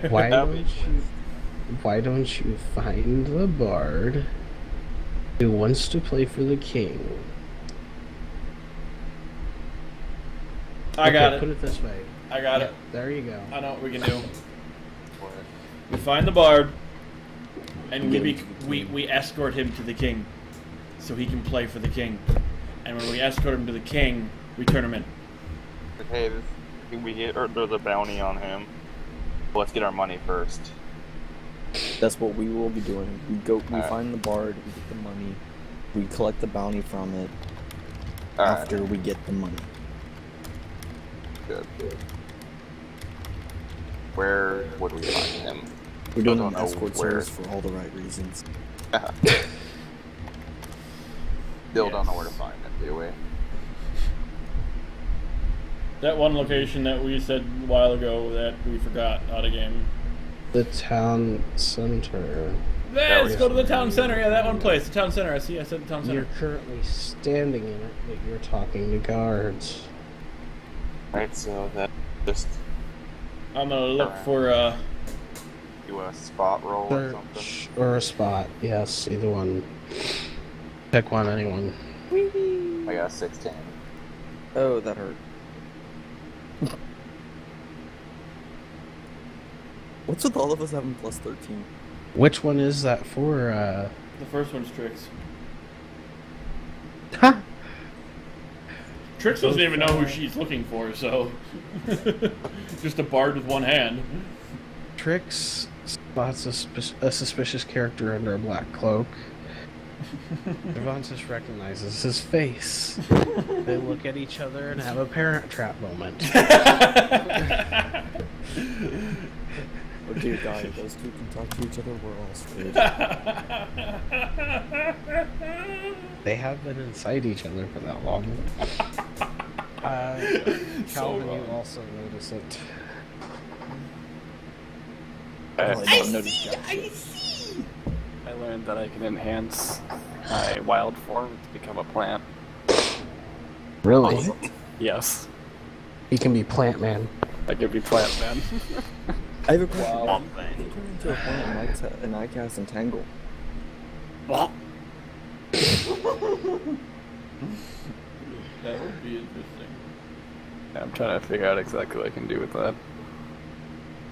Why don't you find the bard who wants to play for the king? I got Put it. it this way. I got it. There you go. I know what we can do. We find the bard, and we escort him to the king, so he can play for the king. And when we escort him to the king, we turn him in. Hey, there's a bounty on him. Well, let's get our money first. That's what we will be doing. We Alright. find the bard, we get the money, we collect the bounty from it Alright. after we get the money. Good. Where would we find him? We're doing Still an don't know escort where. service for all the right reasons. Still don't know where to find him, do we? That one location that we said a while ago that we forgot out of game. The town center. Let's go to the town center. Yeah, that one place. The town center. I see. I said the town center. You're currently standing in it, but you're talking to guards. Right, so that just I'm gonna look for do a spot roll or something. Search or a spot. Yes, either one. Pick one, anyone. I got a 16. Oh, that hurt. What's with all of us having plus 13? Which one is that for? the first one's Trix. Ha! Trix doesn't even know who she's looking for, so just a bard with one hand. Trix spots a suspicious character under a black cloak. Cervantes recognizes his face. They look at each other and have a parent trap moment. Oh dear God, if those two can talk to each other, we're all screwed. They have been inside each other for that long. Calvin, you also notice it. I see. I learned that I can enhance my wild form to become a plant. Really? Yes, He can be Plant Man. I could be plant man. I have a question. Wow. If you turn into a plant and I cast Entangle, That would be interesting. I'm trying to figure out exactly what I can do with that.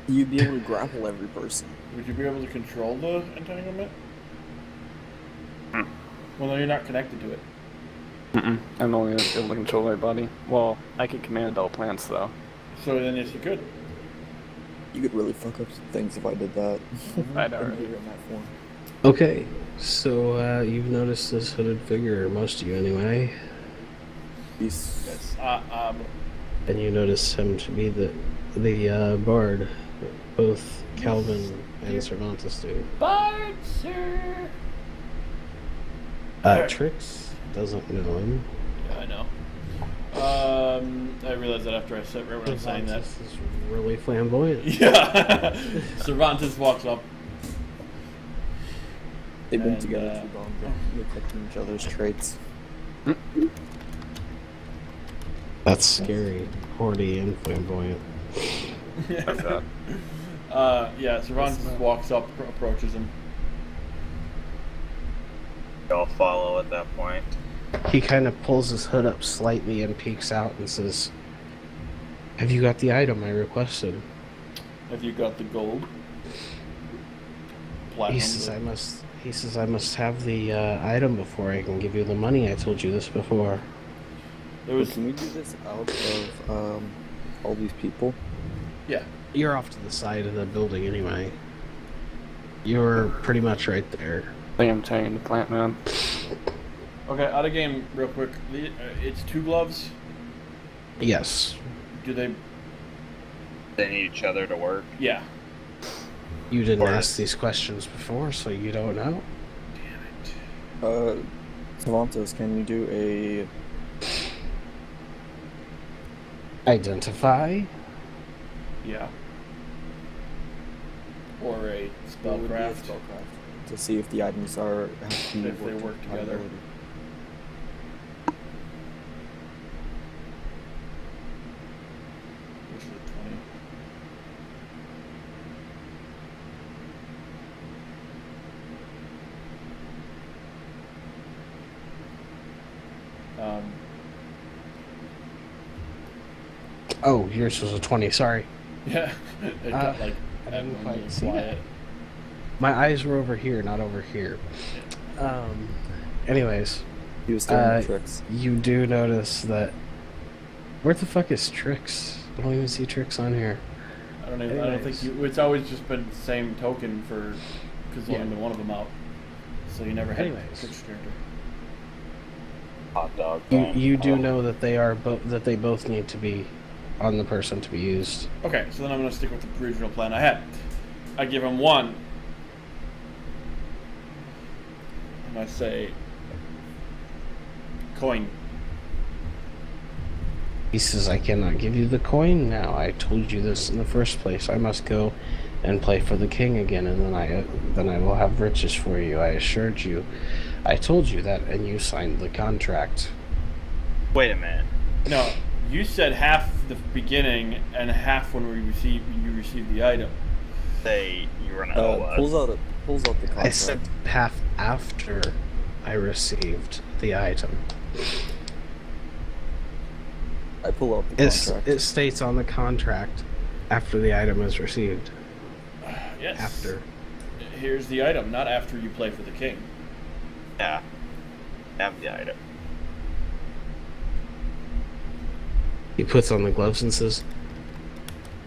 you'd be able to grapple every person. Would you be able to control the entanglement? Well, no, you're not connected to it. I'm only able to control my body. Well, I can command all plants though. So then, yes, you could. You could really fuck up some things if I did that. I know, I'd right? be in that form. Okay, so you've noticed this hooded figure, most of you anyway, He's and you notice him to be the bard. Both Calvin and Cervantes do. Bard, sir. Trix doesn't know him. Yeah, I know. I realized that after I said right when I was saying that. Cervantes is really flamboyant. Yeah. Cervantes walks up. they've been And, together too long. They're protecting each other's traits. That's scary. Horny and flamboyant. How's that? Yeah, Cervantes walks up, approaches him. Y'all follow at that point. He kind of pulls his hood up slightly and peeks out and says, "Have you got the item I requested?" Have you got the gold? Platinum. He says I must have the item before I can give you the money. I told you this before. There was. Can we do this out of all these people? Yeah. You're off to the side of the building anyway. You're pretty much right there. I am turning into plant man. Okay, out of game, real quick. It's 2 gloves. Yes. Do they? They need each other to work. Yeah. You didn't Or- ask these questions before, so you don't know. Cervantes, can you do a Identify. Yeah. Or a what would be a spellcraft. spellcraft to see if the items are If they work together. Which is a 20. Oh, yours was a 20. Sorry. Yeah. It got like I didn't abnormally quite see quiet. My eyes were over here, not over here. Anyways, He was throwing tricks. you do notice that. Where the fuck is Trix? I don't even see Trix on here. I don't think you. It's always just been the same token for, because only been one of them out. So you never had a Anyways. Trix character. Hot dog. You do know that they are that they both need to be on the person to be used. Okay, so then I'm gonna stick with the original plan I had. I give him 1. And I say, coin. He says, "I cannot give you the coin now. I told you this in the first place. I must go and play for the king again, and then I will have riches for you. I assured you. I told you that, and you signed the contract." Wait a minute. No, you said half the beginning and half when you received the item. Say you run out of us. Pulls out the contract. I said half after I received the item. I pull out the contract. It states on the contract after the item is received. Yes. After. Here's the item, not after you play for the king. Yeah. Have the item. He puts on the gloves and says,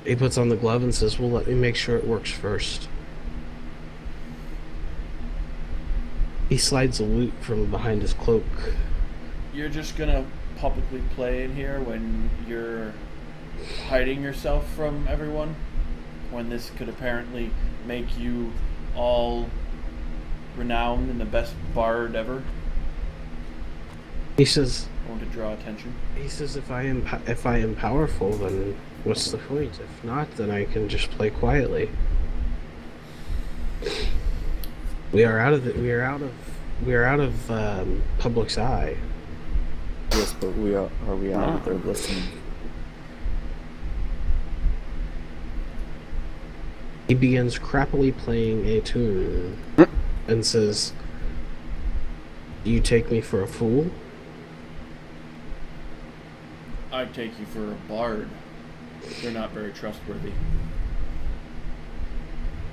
"Well, let me make sure it works first." He slides a loot from behind his cloak. You're just gonna publicly play in here when you're hiding yourself from everyone? When this could apparently make you all renowned and the best bard ever? He says, going to draw attention. He says if I am powerful, then what's the point? If not, then I can just play quietly. We are out of public's eye. Yes, but are we out of their listening? He begins crappily playing a tune and says, "Do you take me for a fool?" I take you for a bard. They're not very trustworthy.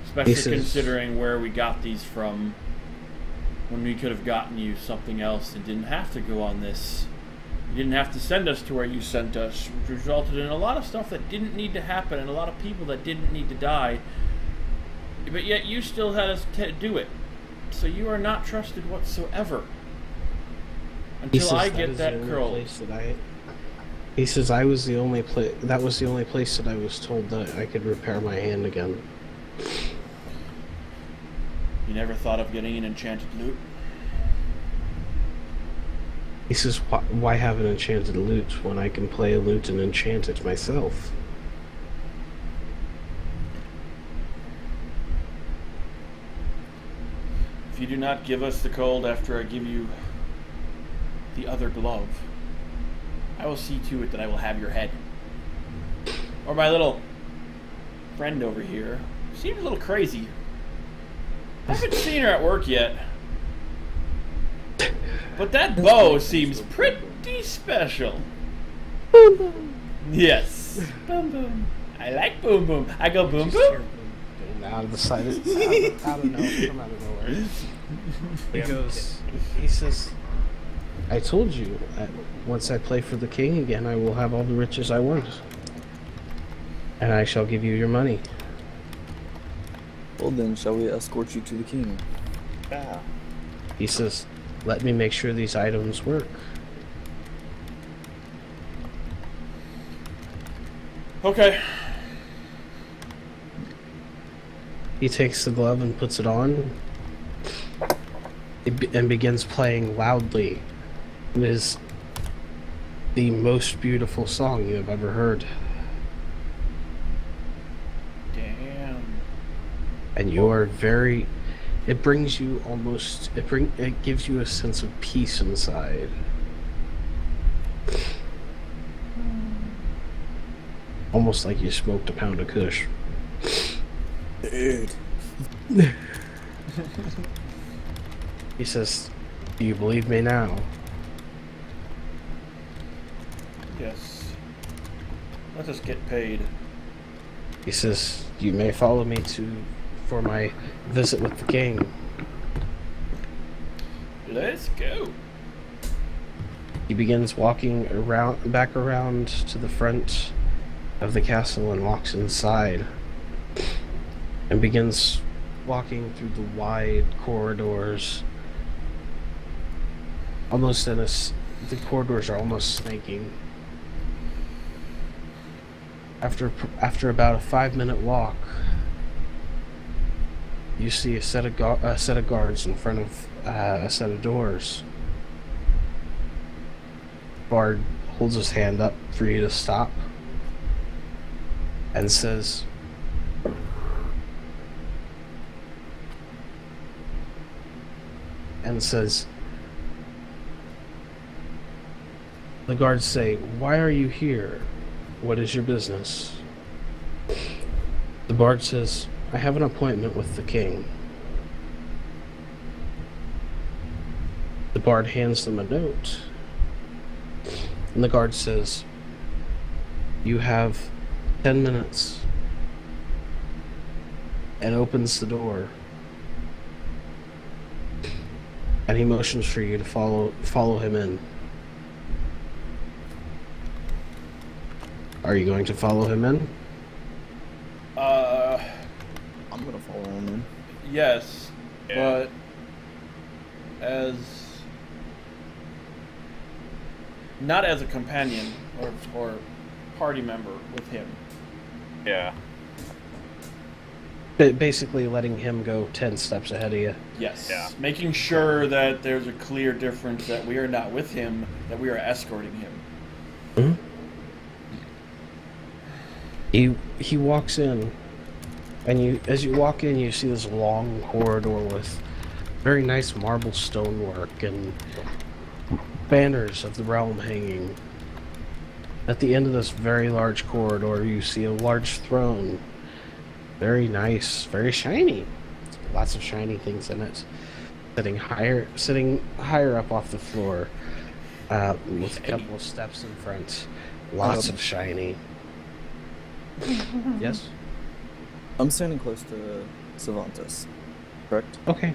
Especially considering where we got these from, when we could have gotten you something else and didn't have to go on this. You didn't have to send us to where you sent us, which resulted in a lot of stuff that didn't need to happen and a lot of people that didn't need to die. But yet you still had us do it. So you are not trusted whatsoever. Until I get that curl. He says I was the only place. That was the only place that I was told that I could repair my hand again. You never thought of getting an enchanted lute? He says, why have an enchanted lute when I can play a lute and enchant it myself? If you do not give us the cold after I give you the other glove, I will see to it that I will have your head. Or my little friend over here seems a little crazy. I haven't seen her at work yet. But that bow seems pretty special. Boom boom. Yes. Boom boom. I like boom boom. I go boom boom. Out of the side, out of nowhere. He says, I told you, once I play for the king again, I will have all the riches I want. And I shall give you your money. Well then, shall we escort you to the king? Yeah. He says, let me make sure these items work. Okay. He takes the glove and puts it on and begins playing loudly. It is the most beautiful song you have ever heard. Damn. And you are very... It brings you almost... It gives you a sense of peace inside. Almost like you smoked a pound of kush. Dude. He says, do you believe me now? Yes. Let us get paid. He says, you may follow me for my visit with the king. Let's go. He begins walking back around to the front of the castle and walks inside. And begins walking through the wide corridors. The corridors are almost snaking. After about a 5-minute walk, you see a set of guards in front of a set of doors. Bard holds his hand up for you to stop and says, the guards say, why are you here? What is your business? The bard says, I have an appointment with the king. The bard hands them a note. And the guard says, you have 10 minutes. And opens the door. And he motions for you to follow him in. Are you going to follow him in? I'm gonna follow him in. Yes, but as not as a companion or party member with him. Yeah. Basically letting him go 10 steps ahead of you. Yes. Yeah. Making sure that there's a clear difference that we are not with him that we are escorting him. He walks in, and as you walk in, you see this long corridor with very nice marble stonework and banners of the realm hanging. At the end of this very large corridor, you see a large throne. Very nice, very shiny. Lots of shiny things in it. Sitting higher up off the floor, with a couple of steps in front. Lots of shiny. Yes? I'm standing close to Cervantes, correct? Okay.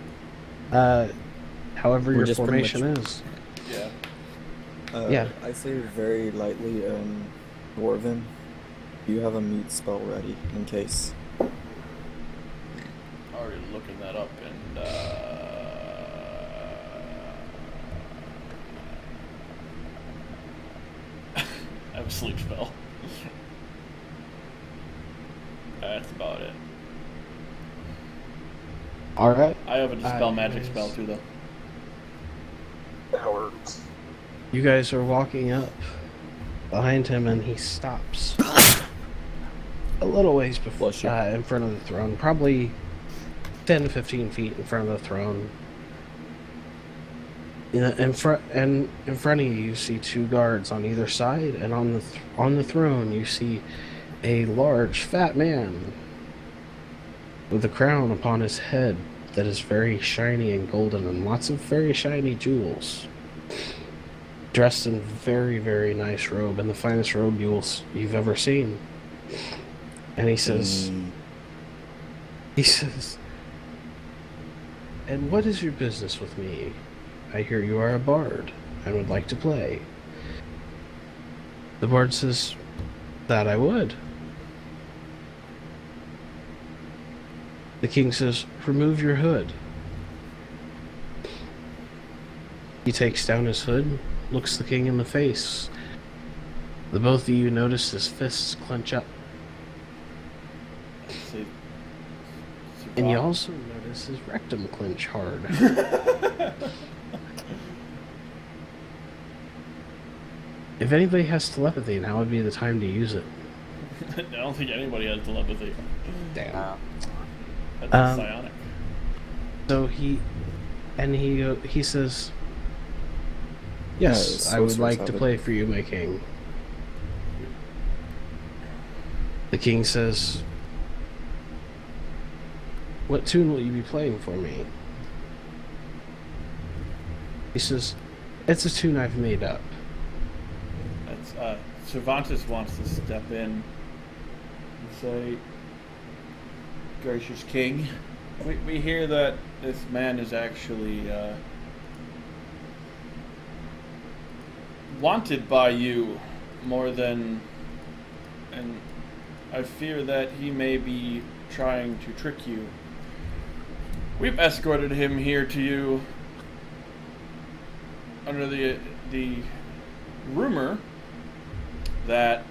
However your formation is. Yeah. Yeah. I say very lightly, Dwarven, do you have a meat spell ready in case? Already looking that up, and I have a sleep spell. That's about it. Alright. I have a dispel magic spell too, though. That works. You guys are walking up behind him, and he stops a little ways before in front of the throne, probably 10 to 15 feet in front of the throne. In front of you, you see two guards on either side, and on the throne, you see a large, fat man with a crown upon his head that is very shiny and golden, and lots of very shiny jewels. Dressed in very, very nice robe, and the finest robe you've ever seen. And he says, "And what is your business with me? I hear you are a bard and would like to play." The bard says, "That I would." The king says, "Remove your hood." He takes down his hood, looks the king in the face. The both of you notice his fists clench up. And you also notice his rectum clench hard. If anybody has telepathy, now would be the time to use it. I don't think anybody has telepathy. Damn. That's psionic. So he says, "Yes, I would like to play for you, my king." The king says, "What tune will you be playing for me?" He says, "It's a tune I've made up." That's Cervantes wants to step in and say, "Gracious king, we hear that this man is actually wanted by you more than, and I fear that he may be trying to trick you. We've escorted him here to you under the rumor that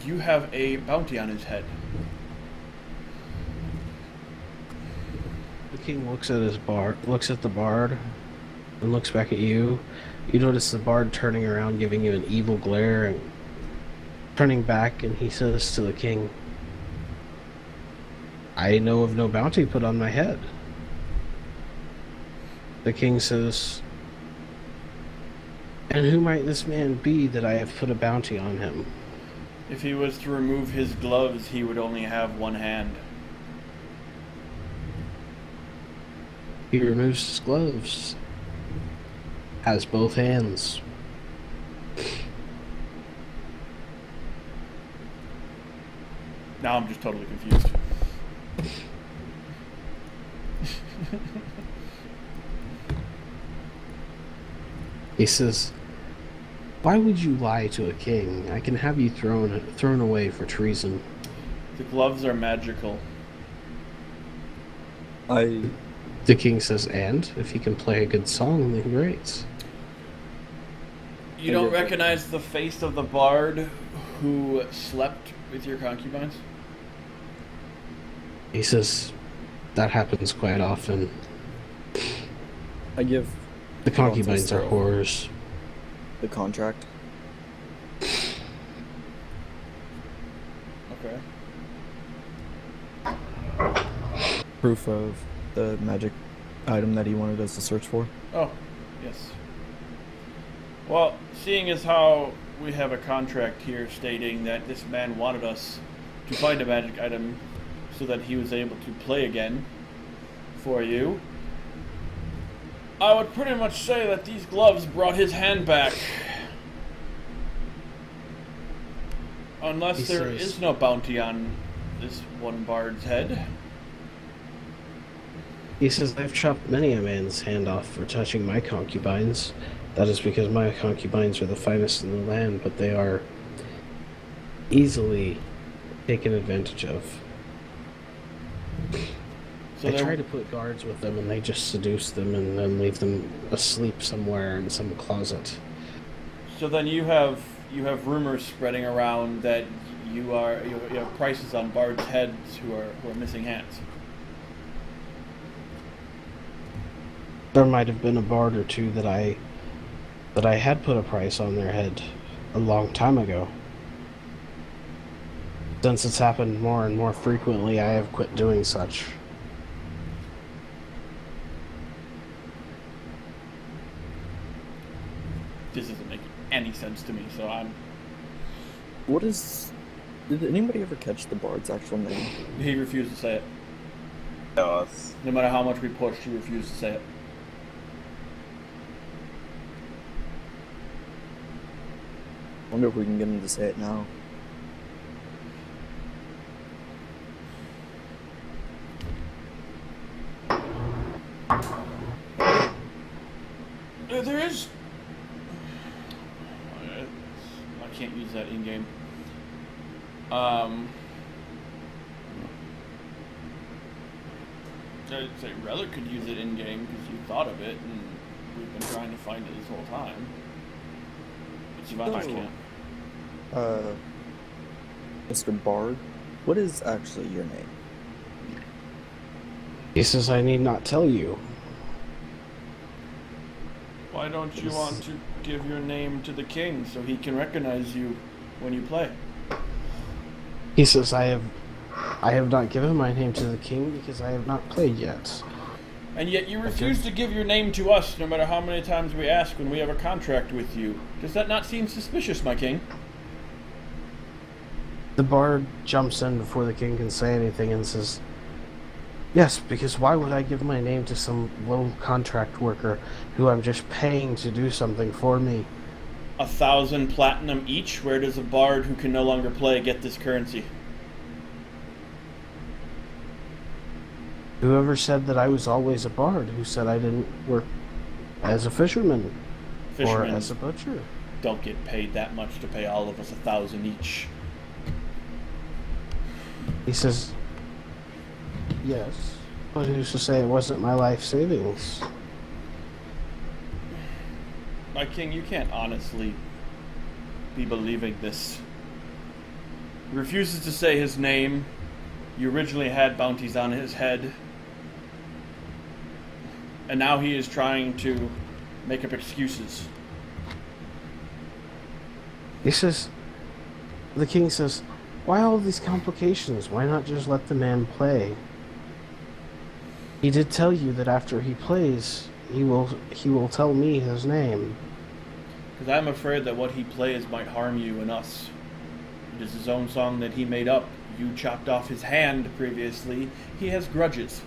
you have a bounty on his head." The king looks at the bard, and looks back at you. You notice the bard turning around, giving you an evil glare, and turning back, and he says to the king, "I know of no bounty put on my head." The king says, "And who might this man be that I have put a bounty on him?" If he was to remove his gloves, he would only have one hand. He removes his gloves, has both hands. Now I'm just totally confused. He says, "Why would you lie to a king? I can have you thrown away for treason." The gloves are magical. The king says, "And if he can play a good song, then great." You don't recognize the face of the bard who slept with your concubines? He says, "That happens quite often. I give The concubines are whores." the contract. Okay. Proof of the magic item that he wanted us to search for. Oh, yes. Well, seeing as how we have a contract here stating that this man wanted us to find a magic item so that he was able to play again for you, I would pretty much say that these gloves brought his hand back. Unless there is no bounty on this one bard's head. He says, I've chopped many a man's hand off for touching my concubines. That is because my concubines are the finest in the land, but they are easily taken advantage of. So I try to put guards with them, and they just seduce them and then leave them asleep somewhere in some closet. So then you have rumors spreading around that you have prices on bards' heads who are missing hands. There might have been a bard or two that I had put a price on their head a long time ago. Since it's happened more and more frequently, I have quit doing such. This isn't making any sense to me, so I'm... What is... Did anybody ever catch the bard's actual name? He refused to say it. Us. No matter how much we pushed, he refused to say it. I wonder if we can get him to say it now. There is... I can't use that in-game. I'd say Relic could use it in-game because you thought of it and we've been trying to find it this whole time. But Savant can't. Mr. Bard, what is actually your name? He says I need not tell you. Why don't you want to give your name to the king so he can recognize you when you play? He says I have not given my name to the king because I have not played yet. And yet you refuse to give your name to us no matter how many times we ask when we have a contract with you. Does that not seem suspicious, my king? The bard jumps in before the king can say anything and says, yes, because why would I give my name to some low contract worker who I'm just paying to do something for me? 1,000 platinum each? Where does a bard who can no longer play get this currency? Whoever said that I was always a bard? Who said I didn't work as a fisherman? Or as a butcher? Don't get paid that much to pay all of us 1,000 each. He says, yes, but who's to say it wasn't my life savings? My king, you can't honestly be believing this. He refuses to say his name. You originally had bounties on his head. And now he is trying to make up excuses. He says, the king says, why all these complications? Why not just let the man play? He did tell you that after he plays, he will tell me his name. Because I'm afraid that what he plays might harm you and us. It is his own song that he made up. You chopped off his hand previously. He has grudges.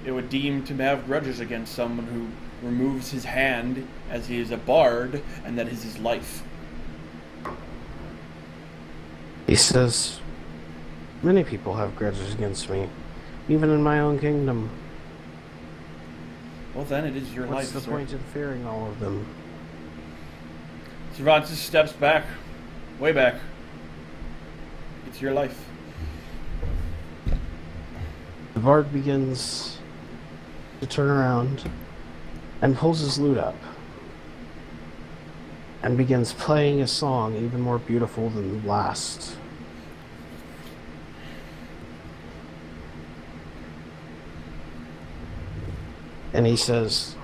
It would deem to have grudges against someone who removes his hand as he is a bard, and that is his life. He says, many people have grudges against me, even in my own kingdom. Well then, it is your life, What's the point in fearing all of them? Cervantes steps back, way back. It's your life. The bard begins to turn around and pulls his lute up and begins playing a song even more beautiful than the last. And he says,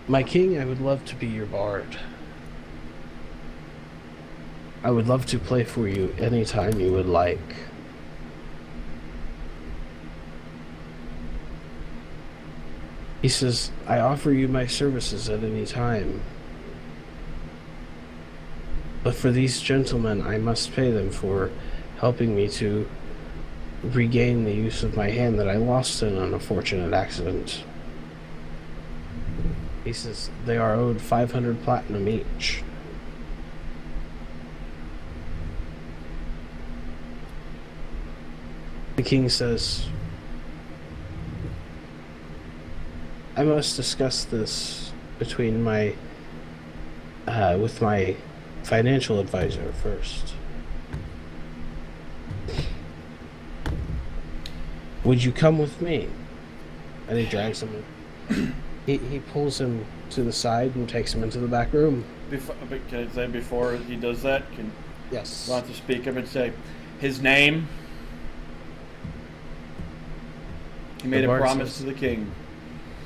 My king, I would love to be your bard. I would love to play for you anytime you would like. He says, I offer you my services at any time. But for these gentlemen, I must pay them for helping me to regain the use of my hand that I lost in an unfortunate accident. He says, they are owed 500 platinum each. The king says, I must discuss this between with my financial advisor first. Would you come with me? And he drags him in. He pulls him to the side and takes him into the back room. Can I say before he does that? Yes. Want to speak up and say his name? He made a promise to the king.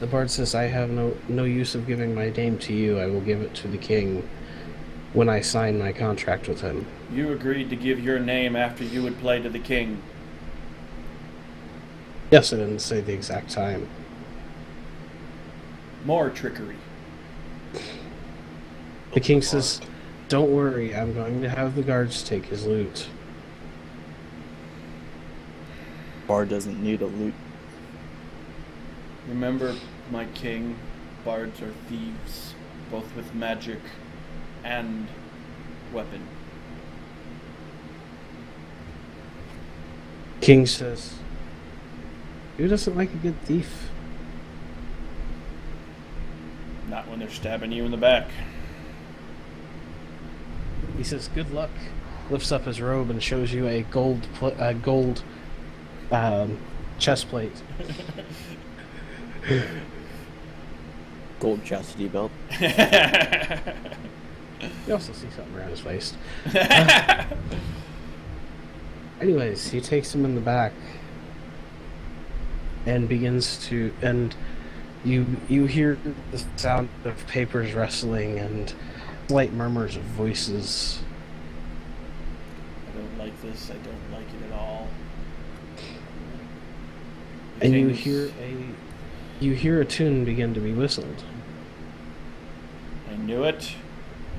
The bard says, I have no use of giving my name to you. I will give it to the king when I sign my contract with him. You agreed to give your name after you would play to the king. Yes, I didn't say the exact time. More trickery. The king says, don't worry, I'm going to have the guards take his loot. Bard doesn't need a loot. Remember, my king, bards are thieves, both with magic and weapon. King says, who doesn't like a good thief? Not when they're stabbing you in the back. He says, good luck. Lifts up his robe and shows you a gold chest plate. Gold chastity belt. You also see something around his waist. Anyways, he takes him in the back and begins to, and you hear the sound of papers rustling and slight murmurs of voices. I don't like this. I don't like it at all. And you hear a tune begin to be whistled. I knew it.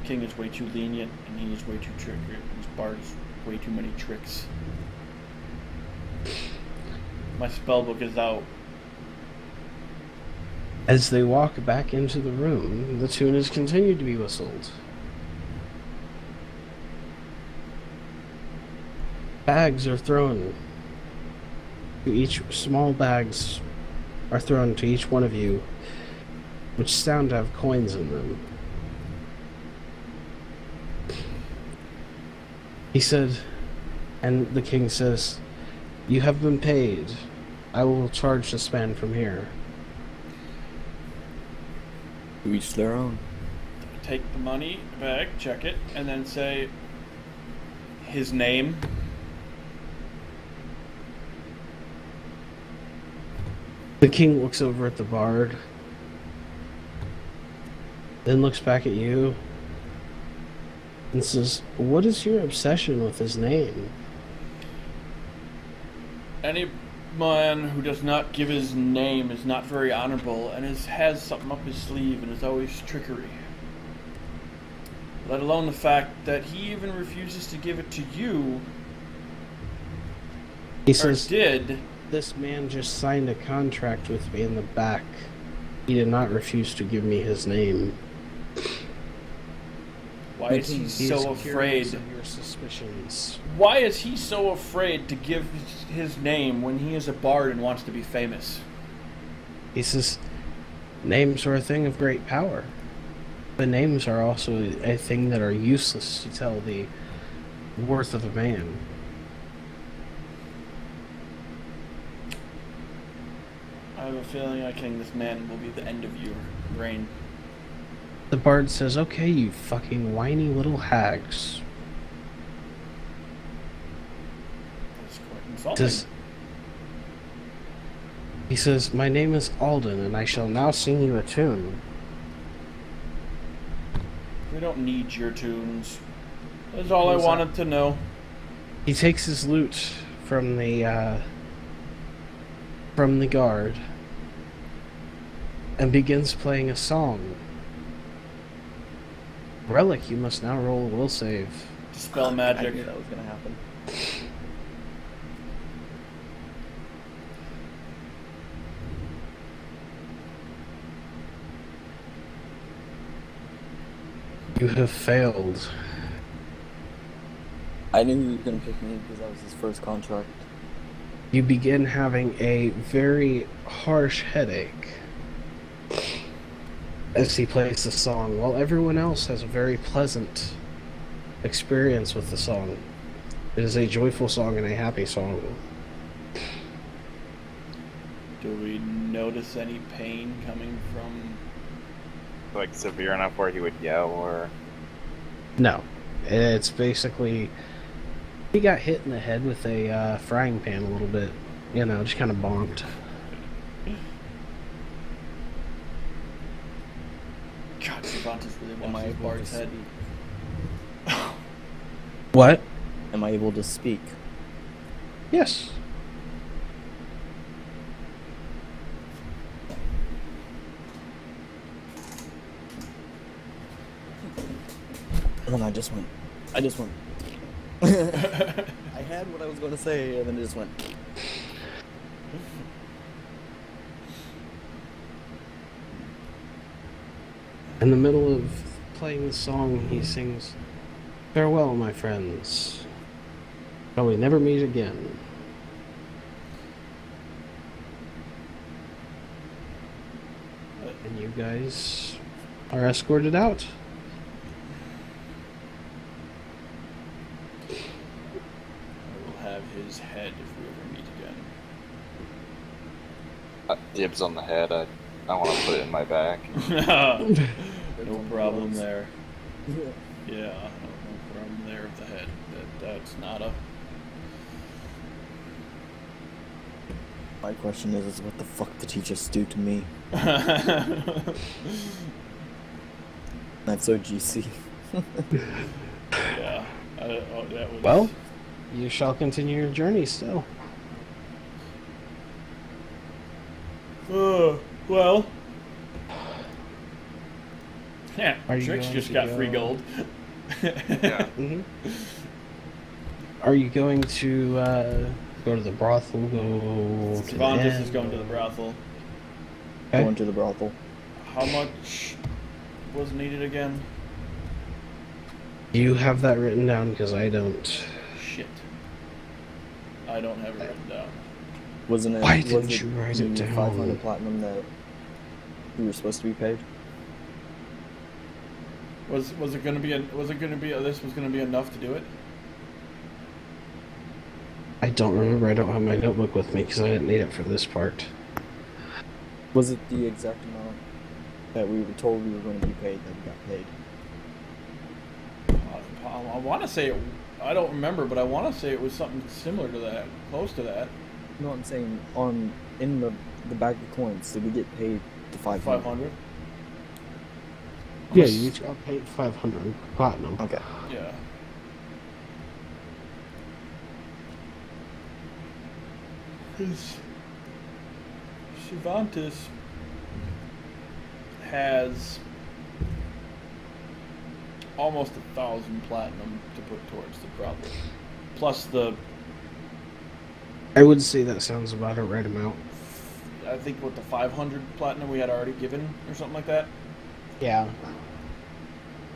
The king is way too lenient, and he is way too trickery. His bard is way too many tricks. My spellbook is out. As they walk back into the room, the tune has continued to be whistled. Bags are thrown. Small bags are thrown to each one of you, which sound to have coins in them. He said, and the king says, you have been paid. I will charge this man from here. To each their own. Take the money back, check it, and then say his name. The king looks over at the bard, then looks back at you, and says, what is your obsession with his name? Any man who does not give his name is not very honorable and has something up his sleeve and is always trickery. Let alone the fact that he even refuses to give it to you. He says, did. This man just signed a contract with me in the back. He did not refuse to give me his name. Why is he so afraid of your suspicions? Why is he so afraid to give his name when he is a bard and wants to be famous? He says, names are a thing of great power. But names are also a thing that are useless to tell the worth of a man. I have a feeling I think this man will be the end of your reign. The bard says, okay, you fucking whiny little hags. That's quite insulting. He says, my name is Alden, and I shall now sing you a tune. We don't need your tunes. That's all I Who's wanted to know. He takes his lute from the guard and begins playing a song. Relic, you must now roll a will save. Dispel I magic. knew that was gonna happen. You have failed. I knew he was gonna pick me because that was his first contract. You begin having a very harsh headache as he plays the song, while everyone else has a very pleasant experience with the song. It is a joyful song and a happy song. Do we notice any pain coming from... Like severe enough where he would yell, or No. It's basically... He got hit in the head with a frying pan a little bit. You know, just kind of bonked. God, Cervantes really Am I wants his able to bard's head. speak? What? Am I able to speak? Yes. And then I just went. I had what I was going to say, and then it just went. In the middle of playing the song, he sings, "Farewell, my friends. Shall we never meet again?" And you guys are escorted out. I will have his head if we ever meet again. dibs on the head. I want to put it in my back. No problem there. Yeah, no problem there with the head. That's not a... My question is what the fuck did he just do to me? That's so GC. Yeah. That was... Well, you shall continue your journey still. Well... Yeah, Are you Trix going just to got go- free gold. Yeah. Mm-hmm. Are you going to go to the brothel? Go to the Cervantes inn? is going to the brothel. Okay. Going to the brothel. How much was needed again? You have that written down because I don't. Shit. I don't have it written down. Wasn't it? Why was didn't it you write it the down? 500 platinum that we were supposed to be paid? Was it gonna be this was gonna be enough to do it? I don't remember. I don't have my notebook with me because I didn't need it for this part. Was it the exact amount that we were told we were going to be paid that we got paid? I want to say it. I don't remember, but I want to say it was something similar to that, close to that. No, I'm saying in the bag of coins, did we get paid the 500? 500. Yeah, you each got paid 500 platinum. Okay. Yeah. Because Cervantes has almost 1,000 platinum to put towards the brothel, plus the I would say that sounds about a right amount. I think what the 500 platinum we had already given or something like that. Yeah.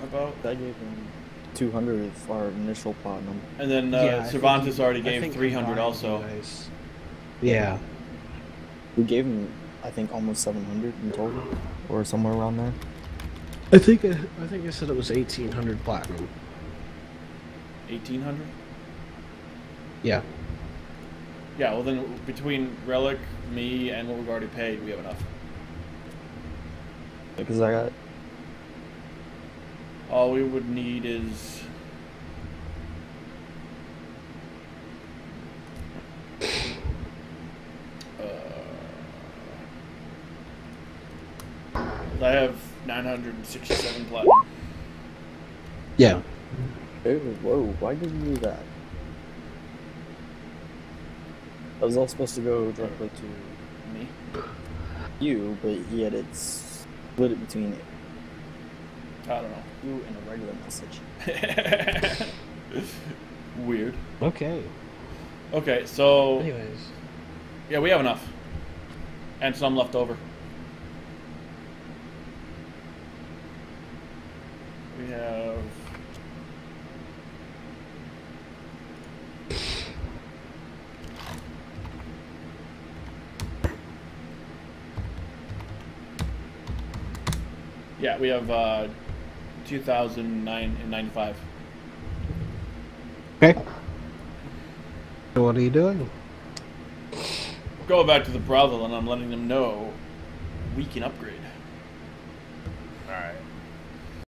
About. I gave him 200 of our initial platinum. And then Yeah, I Cervantes think already I gave think 300 combined, also. you guys- Yeah. We gave him, I think, almost 700 in total, or somewhere around there. I think I said it was 1,800 platinum. 1,800. Yeah. Yeah. Well, then between Relic, me, and what we've already paid, we have enough. Because I got All we would need is I have 967 platinum. Yeah. Oh, whoa, why did you do that? That was all supposed to go directly to Me? you, but yet it's split it between I don't know. you and a regular message. Weird. Okay. Okay, so Anyways. yeah, we have enough, and some left over. We have. Yeah, we have 2009 and 95. Okay. So what are you doing? Go back to the brothel and I'm letting them know we can upgrade.